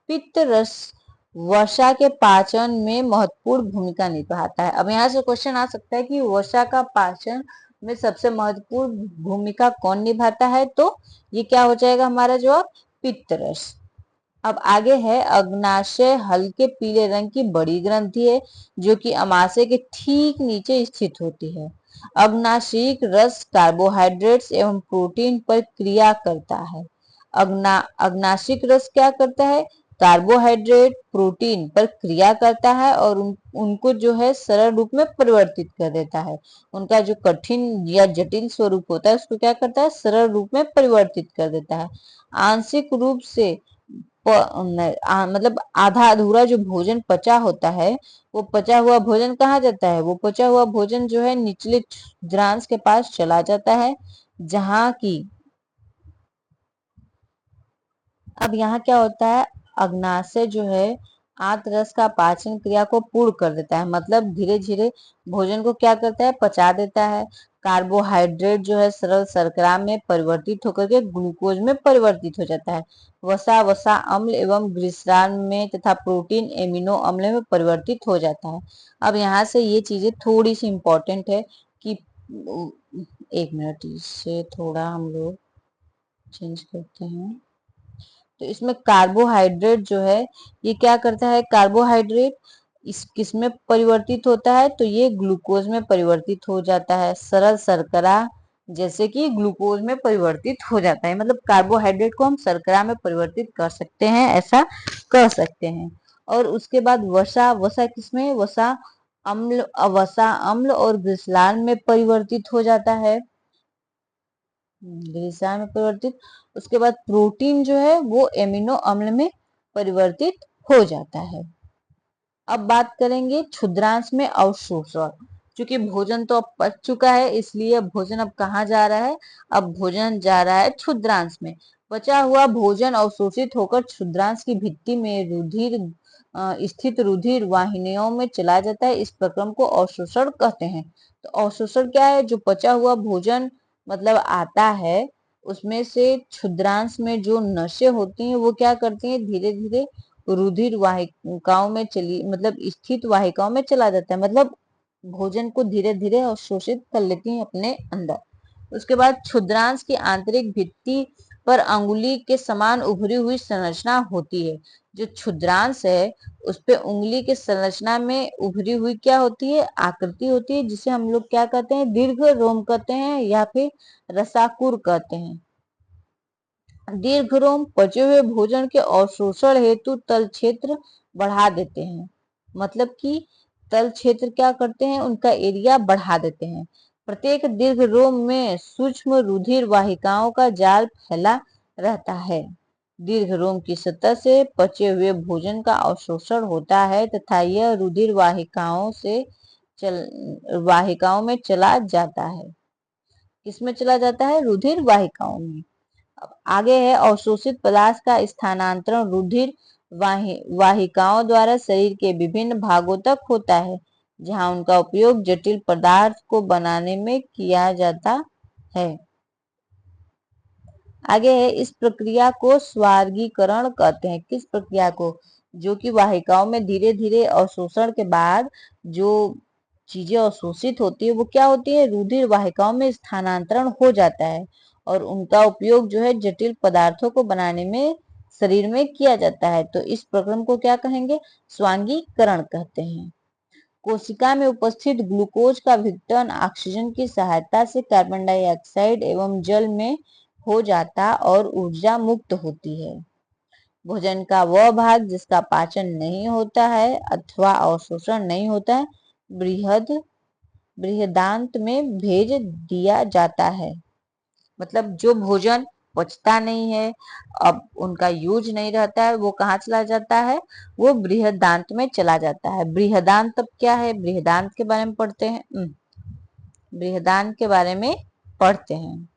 पित्त रस वसा के पाचन में महत्वपूर्ण भूमिका निभाता है। अब यहाँ से क्वेश्चन आ सकता है कि वसा का पाचन में सबसे महत्वपूर्ण भूमिका कौन निभाता है, तो ये क्या हो जाएगा हमारा जवाब, पित्त रस। अब आगे है अग्नाशय, हल्के पीले रंग की बड़ी ग्रंथि है, जो कि अमाशय के ठीक नीचे स्थित होती है। अग्नाशिक रस कार्बोहाइड्रेट्स एवं प्रोटीन पर क्रिया करता है। अग्नाशिक रस क्या करता है, कार्बोहाइड्रेट, प्रोटीन पर क्रिया करता है और उनको जो है सरल रूप में परिवर्तित कर देता है। उनका जो कठिन या जटिल स्वरूप होता है उसको क्या करता है, सरल रूप में परिवर्तित कर देता है। आंशिक रूप से मतलब आधा अधूरा जो भोजन पचा होता है, वो पचा हुआ भोजन कहाँ जाता है, वो पचा हुआ भोजन जो है निचले क्षुद्रांश के पास चला जाता है, जहां की अब यहाँ क्या होता है, अग्नाशय जो है आंत रस का पाचन क्रिया को पूर्ण कर देता है, मतलब धीरे धीरे भोजन को क्या करता है, पचा देता है। कार्बोहाइड्रेट जो है सरल शर्करा में परिवर्तित होकर के ग्लूकोज में परिवर्तित हो जाता है। वसा वसा अम्ल एवं ग्लिसरॉल में तथा प्रोटीन एमिनो अम्ल में परिवर्तित हो जाता है। अब यहाँ से ये चीजें थोड़ी सी इंपॉर्टेंट है कि एक मिनट, इससे थोड़ा हम लोग चेंज करते हैं। तो इसमें कार्बोहाइड्रेट जो है ये क्या करता है, कार्बोहाइड्रेट इस किस में परिवर्तित होता है, तो ये ग्लूकोज में परिवर्तित हो जाता है। सरल शर्करा जैसे कि ग्लूकोज में परिवर्तित हो जाता है, मतलब कार्बोहाइड्रेट को हम शर्करा में परिवर्तित कर सकते हैं, ऐसा कर सकते हैं। और उसके बाद वसा, वसा किसमें, वसा अम्ल और ग्लिसरॉल में परिवर्तित हो जाता है, ग्लिसरॉल में परिवर्तित। उसके बाद प्रोटीन जो है वो एमिनो अम्ल में परिवर्तित हो जाता है। अब बात करेंगे क्षुद्रांश में अवशोषण। क्योंकि भोजन तो अब पच चुका है, इसलिए भोजन अब कहाँ जा रहा है, अब भोजन जा रहा है क्षुद्रांश में। बचा हुआ भोजन अवशोषित होकर क्षुद्रांश की भित्ति में रुधिर स्थित रुधिर वाहिनियों में चला जाता है। इस प्रक्रम को अवशोषण कहते हैं। तो अवशोषण क्या है, जो बचा हुआ भोजन मतलब आता है उसमें से क्षुद्रांश में जो नसें होती हैं वो क्या करती हैं, धीरे धीरे रुधिर वाहिकाओं में चली, मतलब स्थित वाहिकाओं में चला जाता है, मतलब भोजन को धीरे धीरे अवशोषित कर लेती हैं अपने अंदर। उसके बाद क्षुद्रांश की आंतरिक भित्ति पर अंगुली के समान उभरी हुई संरचना होती है। जो क्षुद्रांश है उस पे उंगली के संरचना में उभरी हुई क्या होती है, आकृति होती है, जिसे हम लोग क्या कहते हैं, दीर्घ रोम कहते हैं या फिर रसाकुर कहते हैं। दीर्घ रोम पचे हुए भोजन के अवशोषण हेतु तल क्षेत्र बढ़ा देते हैं, मतलब कि तल क्षेत्र क्या करते हैं, उनका एरिया बढ़ा देते हैं। प्रत्येक दीर्घ रोम में सूक्ष्म रुधिर वाहिकाओं का जाल फैला रहता है। दीर्घ रोम की सतह से पचे हुए भोजन का अवशोषण होता है तथा यह रुधिर वाहिकाओं में चला जाता है। किसमें चला जाता है, रुधिर वाहिकाओं में। आगे है अवशोषित पदार्थ का स्थानांतरण रुधिर वाहिकाओं द्वारा शरीर के विभिन्न भागों तक होता है, जहां उनका उपयोग जटिल पदार्थ को बनाने में किया जाता है। आगे है इस प्रक्रिया को स्वर्गीकरण कहते हैं। किस प्रक्रिया को, जो कि वाहिकाओं में धीरे धीरे अवशोषण के बाद जो चीजें अवशोषित होती है वो क्या होती है, रुधिर वाहिकाओं में स्थानांतरण हो जाता है और उनका उपयोग जो है जटिल पदार्थों को बनाने में शरीर में किया जाता है। तो इस प्रक्रम को क्या कहेंगे, स्वांगीकरण कहते हैं। कोशिका में उपस्थित ग्लूकोज का विघटन ऑक्सीजन की सहायता से कार्बन डाइऑक्साइड एवं जल में हो जाता और ऊर्जा मुक्त होती है। भोजन का वह भाग जिसका पाचन नहीं होता है अथवा अवशोषण नहीं होता है बृहदान्त में भेज दिया जाता है। मतलब जो भोजन पचता नहीं है, अब उनका यूज नहीं रहता है, वो कहाँ चला जाता है, वो बृहदान्त में चला जाता है। बृहदान्त अब क्या है, बृहदान्त के बारे में पढ़ते हैं, बृहदान्त के बारे में पढ़ते हैं।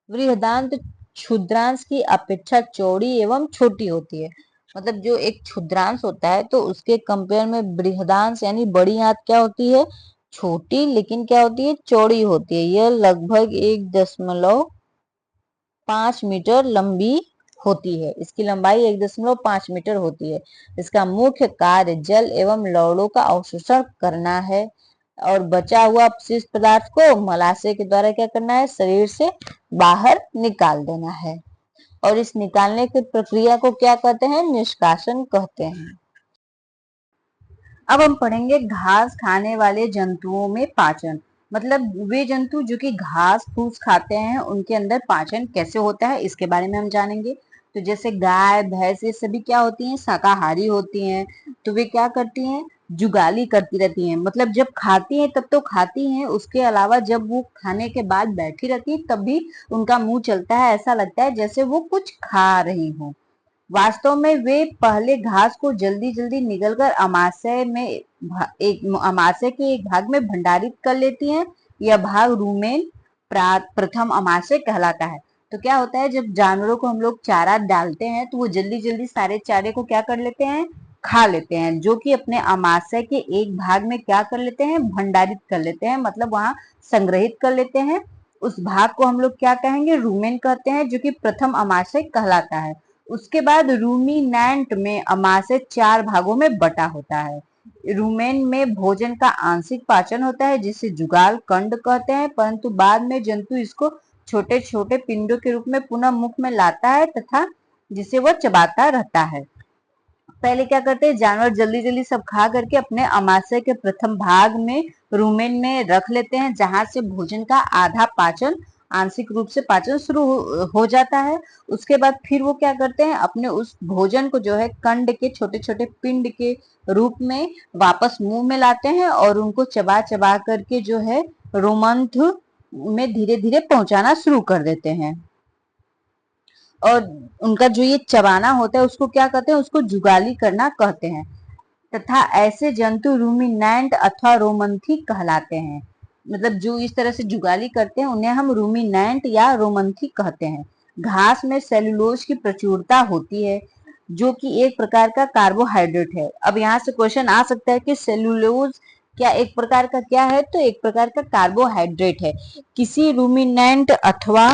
बृहदान्त क्षुद्रांश की अपेक्षा चौड़ी एवं छोटी होती है। मतलब जो एक क्षुद्रांश होता है तो उसके कंपेयर में बृहदांश यानी बड़ी आंत क्या होती है, छोटी लेकिन क्या होती है, चौड़ी होती है। यह लगभग 1.5 मीटर लंबी होती है, इसकी लंबाई 1.5 मीटर होती है। इसका मुख्य कार्य जल एवं लवणों का अवशोषण करना है और बचा हुआ अपशिष्ट पदार्थ को मलाशय के द्वारा क्या करना है, शरीर से बाहर निकाल देना है। और इस निकालने की प्रक्रिया को क्या कहते हैं, निष्कासन कहते हैं। अब हम पढ़ेंगे घास खाने वाले जंतुओं में पाचन। मतलब वे जंतु जो कि घास फूस खाते हैं उनके अंदर पाचन कैसे होता है इसके बारे में हम जानेंगे। तो जैसे गाय भैंस ये सभी क्या होती हैं, शाकाहारी होती हैं। तो वे क्या करती हैं, जुगाली करती रहती हैं। मतलब जब खाती हैं तब तो खाती हैं, उसके अलावा जब वो खाने के बाद बैठी रहती है तब भी उनका मुंह चलता है, ऐसा लगता है जैसे वो कुछ खा रही हो। वास्तव में वे पहले घास को जल्दी जल्दी निगलकर अमाशय के एक भाग में भंडारित कर लेती हैं। यह भाग रूमेन प्रथम अमाशय कहलाता है। तो क्या होता है, जब जानवरों को हम लोग चारा डालते हैं तो वो जल्दी जल्दी सारे चारे को क्या कर लेते हैं, खा लेते हैं, जो कि अपने अमाशय के एक भाग में क्या कर लेते हैं, भंडारित कर लेते हैं, मतलब वहां संग्रहित कर लेते हैं। उस भाग को हम लोग क्या कहेंगे, रूमेन कहते हैं, जो कि प्रथम अमाशय कहलाता है। उसके बाद रूमिनेंट में अमाशय 4 भागों में बटा होता है। रूमेन में भोजन का आंशिक पाचन होता है, जिसे जुगाल कंड कहते हैं, परंतु बाद में जंतु इसको छोटे छोटे पिंडों के रूप में पुनः मुख में लाता है तथा जिसे वह चबाता रहता है। पहले क्या करते हैं, जानवर जल्दी जल्दी सब खा करके अपने अमाशय के प्रथम भाग में रूमेन में रख लेते हैं, जहां से भोजन का आधा पाचन, आंशिक रूप से पाचन शुरू हो जाता है। उसके बाद फिर वो क्या करते हैं, अपने उस भोजन को जो है कंड के छोटे छोटे पिंड के रूप में वापस मुंह में लाते हैं और उनको चबा चबा करके जो है रोमंथ में धीरे धीरे पहुंचाना शुरू कर देते हैं। और उनका जो ये चबाना होता है उसको क्या कहते हैं, उसको जुगाली करना कहते हैं। तथा ऐसे जंतु रूमिनेंट अथवा रोमंथी कहलाते हैं। मतलब जो इस तरह से जुगाली करते हैं उन्हें हम रूमिनेंट या रोमंथी कहते हैं। घास में सेलुलोज की प्रचुरता होती है, जो कि एक प्रकार का कार्बोहाइड्रेट है। अब यहाँ से क्वेश्चन आ सकता है कि सेलुलोज क्या एक प्रकार का क्या है, तो एक प्रकार का कार्बोहाइड्रेट है। किसी रूमिनेंट अथवा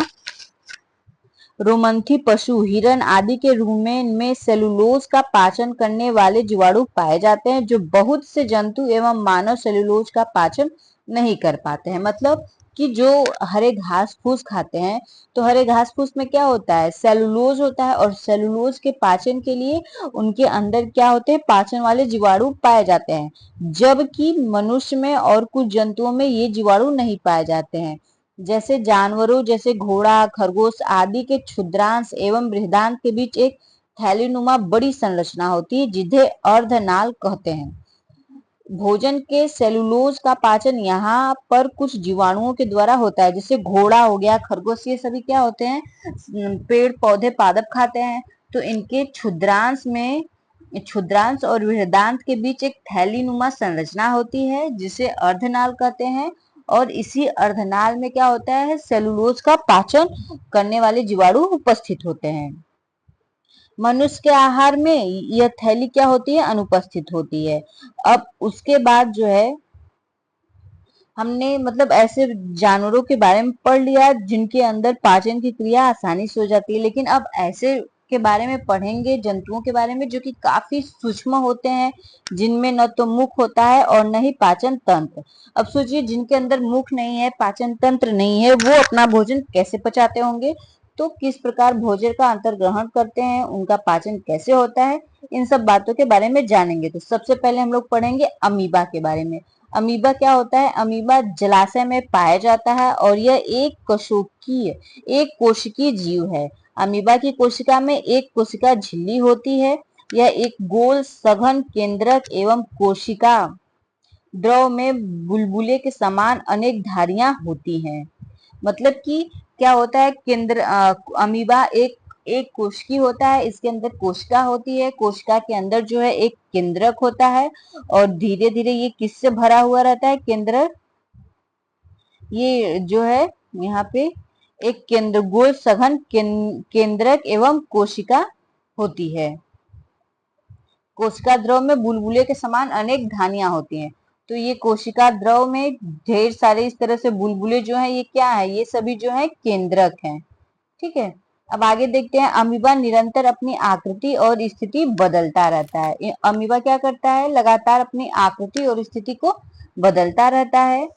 रोमंथी पशु, हिरण आदि के रूमेन में सेलुलोज का पाचन करने वाले जीवाणु पाए जाते हैं, जो बहुत से जंतु एवं मानव सेलुलोज का पाचन नहीं कर पाते हैं। मतलब कि जो हरे घास फूस खाते हैं, तो हरे घास फूस में क्या होता है, सेलुलोज होता है, और सेलुलोज के पाचन के लिए उनके अंदर क्या होते हैं, पाचन वाले जीवाणु पाए जाते हैं, जबकि मनुष्य में और कुछ जंतुओं में ये जीवाणु नहीं पाए जाते हैं। जैसे जानवरों जैसे घोड़ा, खरगोश आदि के क्षुद्रांश एवं बृहदांत के बीच एक थैलीनुमा बड़ी संरचना होती है, जिसे अर्धनाल कहते हैं। भोजन के सेलुलोज का पाचन यहाँ पर कुछ जीवाणुओं के द्वारा होता है, जैसे घोड़ा हो गया, खरगोश, ये सभी क्या होते हैं, पेड़ पौधे पादप खाते हैं। तो इनके क्षुद्रांश और बृहदांत के बीच एक थैलीनुमा संरचना होती है, जिसे अर्धनाल कहते हैं। और इसी अर्धनाल में क्या होता है, सेलुलोज का पाचन करने वाले जीवाणु उपस्थित होते हैं। मनुष्य के आहार में यह थैली क्या होती है, अनुपस्थित होती है। अब उसके बाद जो है हमने मतलब ऐसे जानवरों के बारे में पढ़ लिया जिनके अंदर पाचन की क्रिया आसानी से हो जाती है, लेकिन अब ऐसे के बारे में पढ़ेंगे जंतुओं के बारे में जो कि काफी सूक्ष्म होते हैं, जिनमें न तो मुख होता है और न ही पाचन तंत्र। अब सोचिए, जिनके अंदर मुख नहीं है, पाचन तंत्र नहीं है, वो अपना भोजन कैसे पचाते होंगे, तो किस प्रकार भोजन का अंतर्ग्रहण करते हैं, उनका पाचन कैसे होता है, इन सब बातों के बारे में जानेंगे। तो सबसे पहले हम लोग पढ़ेंगे अमीबा के बारे में। अमीबा क्या होता है, अमीबा जलाशय में पाया जाता है और यह एक कोशिकीय जीव है। अमीबा की कोशिका में एक कोशिका झिल्ली होती है। यह एक गोल सघन केंद्रक एवं कोशिका द्रव में बुलबुले के समान अनेक धारियां होती हैं। मतलब कि क्या होता है, अमीबा एक कोशिकी होता है, इसके अंदर कोशिका होती है, कोशिका के अंदर जो है एक केंद्रक होता है, और धीरे धीरे ये किससे भरा हुआ रहता है, केंद्रक, ये जो है यहाँ पे एक गोल सघन केंद्रक एवं कोशिका होती है। कोशिका द्रव में बुलबुले के समान अनेक धानियां होती हैं। तो ये कोशिका द्रव में ढेर सारे इस तरह से बुलबुले जो है, ये क्या है, ये सभी जो है केंद्रक हैं। ठीक है, अब आगे देखते हैं। अमीबा निरंतर अपनी आकृति और स्थिति बदलता रहता है। अमीबा क्या करता है, लगातार अपनी आकृति और स्थिति को बदलता रहता है,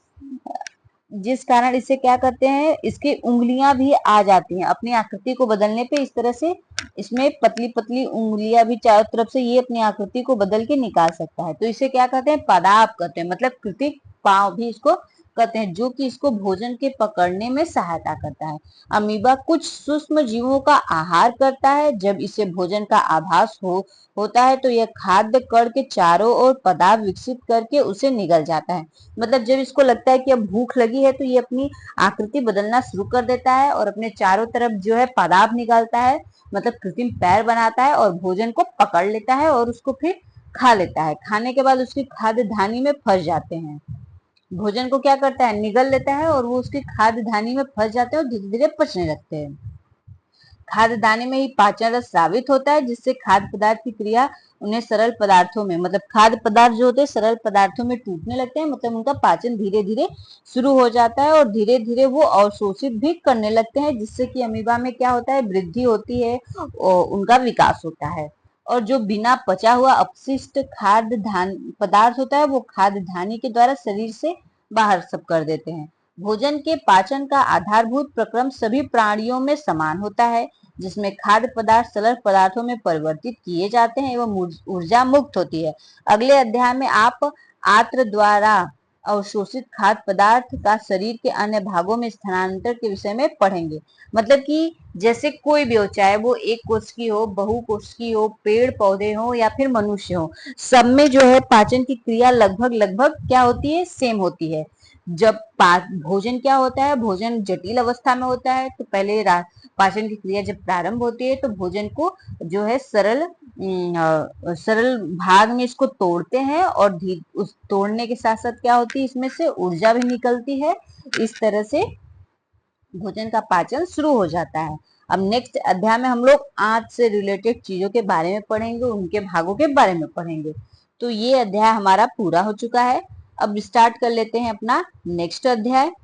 जिस कारण इसे क्या करते हैं, इसकी उंगलियां भी आ जाती हैं अपनी आकृति को बदलने पे। इस तरह से इसमें पतली पतली उंगलियां भी चारों तरफ से ये अपनी आकृति को बदल के निकाल सकता है। तो इसे क्या कहते हैं, पदाप कहते हैं, मतलब कृत्रिम पांव भी इसको कहते हैं, जो कि इसको भोजन के पकड़ने में सहायता करता है। अमीबा कुछ सूक्ष्म जीवों का आहार करता है। जब इसे भोजन का आभास होता है तो यह खाद्य कण के चारों ओर पदार्थ विकसित करके उसे निगल जाता है। मतलब जब इसको लगता है कि अब भूख लगी है तो ये अपनी आकृति बदलना शुरू कर देता है और अपने चारों तरफ जो है पदार्थ निकालता है, मतलब कृत्रिम पैर बनाता है और भोजन को पकड़ लेता है और उसको फिर खा लेता है। खाने के बाद उसकी खाद्य धानी में फंस जाते हैं। भोजन को क्या करता है, निगल लेता है और वो उसकी खाद्य धानी में फंस जाते हैं और धीरे धीरे पचने लगते हैं। खाद्य दाने में ही पाचन रस स्रावित होता है, जिससे खाद्य पदार्थ की क्रिया उन्हें सरल पदार्थों में, मतलब खाद्य पदार्थ जो होते हैं सरल पदार्थों में टूटने लगते हैं, मतलब उनका पाचन धीरे धीरे शुरू हो जाता है और धीरे धीरे वो अवशोषित भी करने लगते हैं, जिससे कि अमीबा में क्या होता है, वृद्धि होती है और उनका विकास होता है। और जो बिना पचा हुआ अपशिष्ट खाद्य धान पदार्थ होता है वो खाद्य धानी के द्वारा शरीर से बाहर सब कर देते हैं। भोजन के पाचन का आधारभूत प्रक्रम सभी प्राणियों में समान होता है, जिसमें खाद्य पदार्थ सरल पदार्थों में परिवर्तित किए जाते हैं एवं ऊर्जा मुक्त होती है। अगले अध्याय में आप आंत्र द्वारा अवशोषित खाद्य पदार्थ का शरीर के अन्य भागों में स्थानांतर के विषय में पढ़ेंगे। मतलब कि जैसे कोई भी हो, चाहे वो एक कोष की हो, बहु कोष की हो, पेड़ पौधे हो या फिर मनुष्य हो, सब में जो है पाचन की क्रिया लगभग लगभग क्या होती है, सेम होती है। जब भोजन क्या होता है, भोजन जटिल अवस्था में होता है, तो पहले पाचन की क्रिया जब प्रारंभ होती है तो भोजन को जो है सरल भाग में इसको तोड़ते हैं और उस तोड़ने के साथ साथ क्या होती है, इसमें से ऊर्जा भी निकलती है। इस तरह से भोजन का पाचन शुरू हो जाता है। अब नेक्स्ट अध्याय में हम लोग आंत से रिलेटेड चीजों के बारे में पढ़ेंगे, उनके भागों के बारे में पढ़ेंगे। तो ये अध्याय हमारा पूरा हो चुका है। अब स्टार्ट कर लेते हैं अपना नेक्स्ट अध्याय।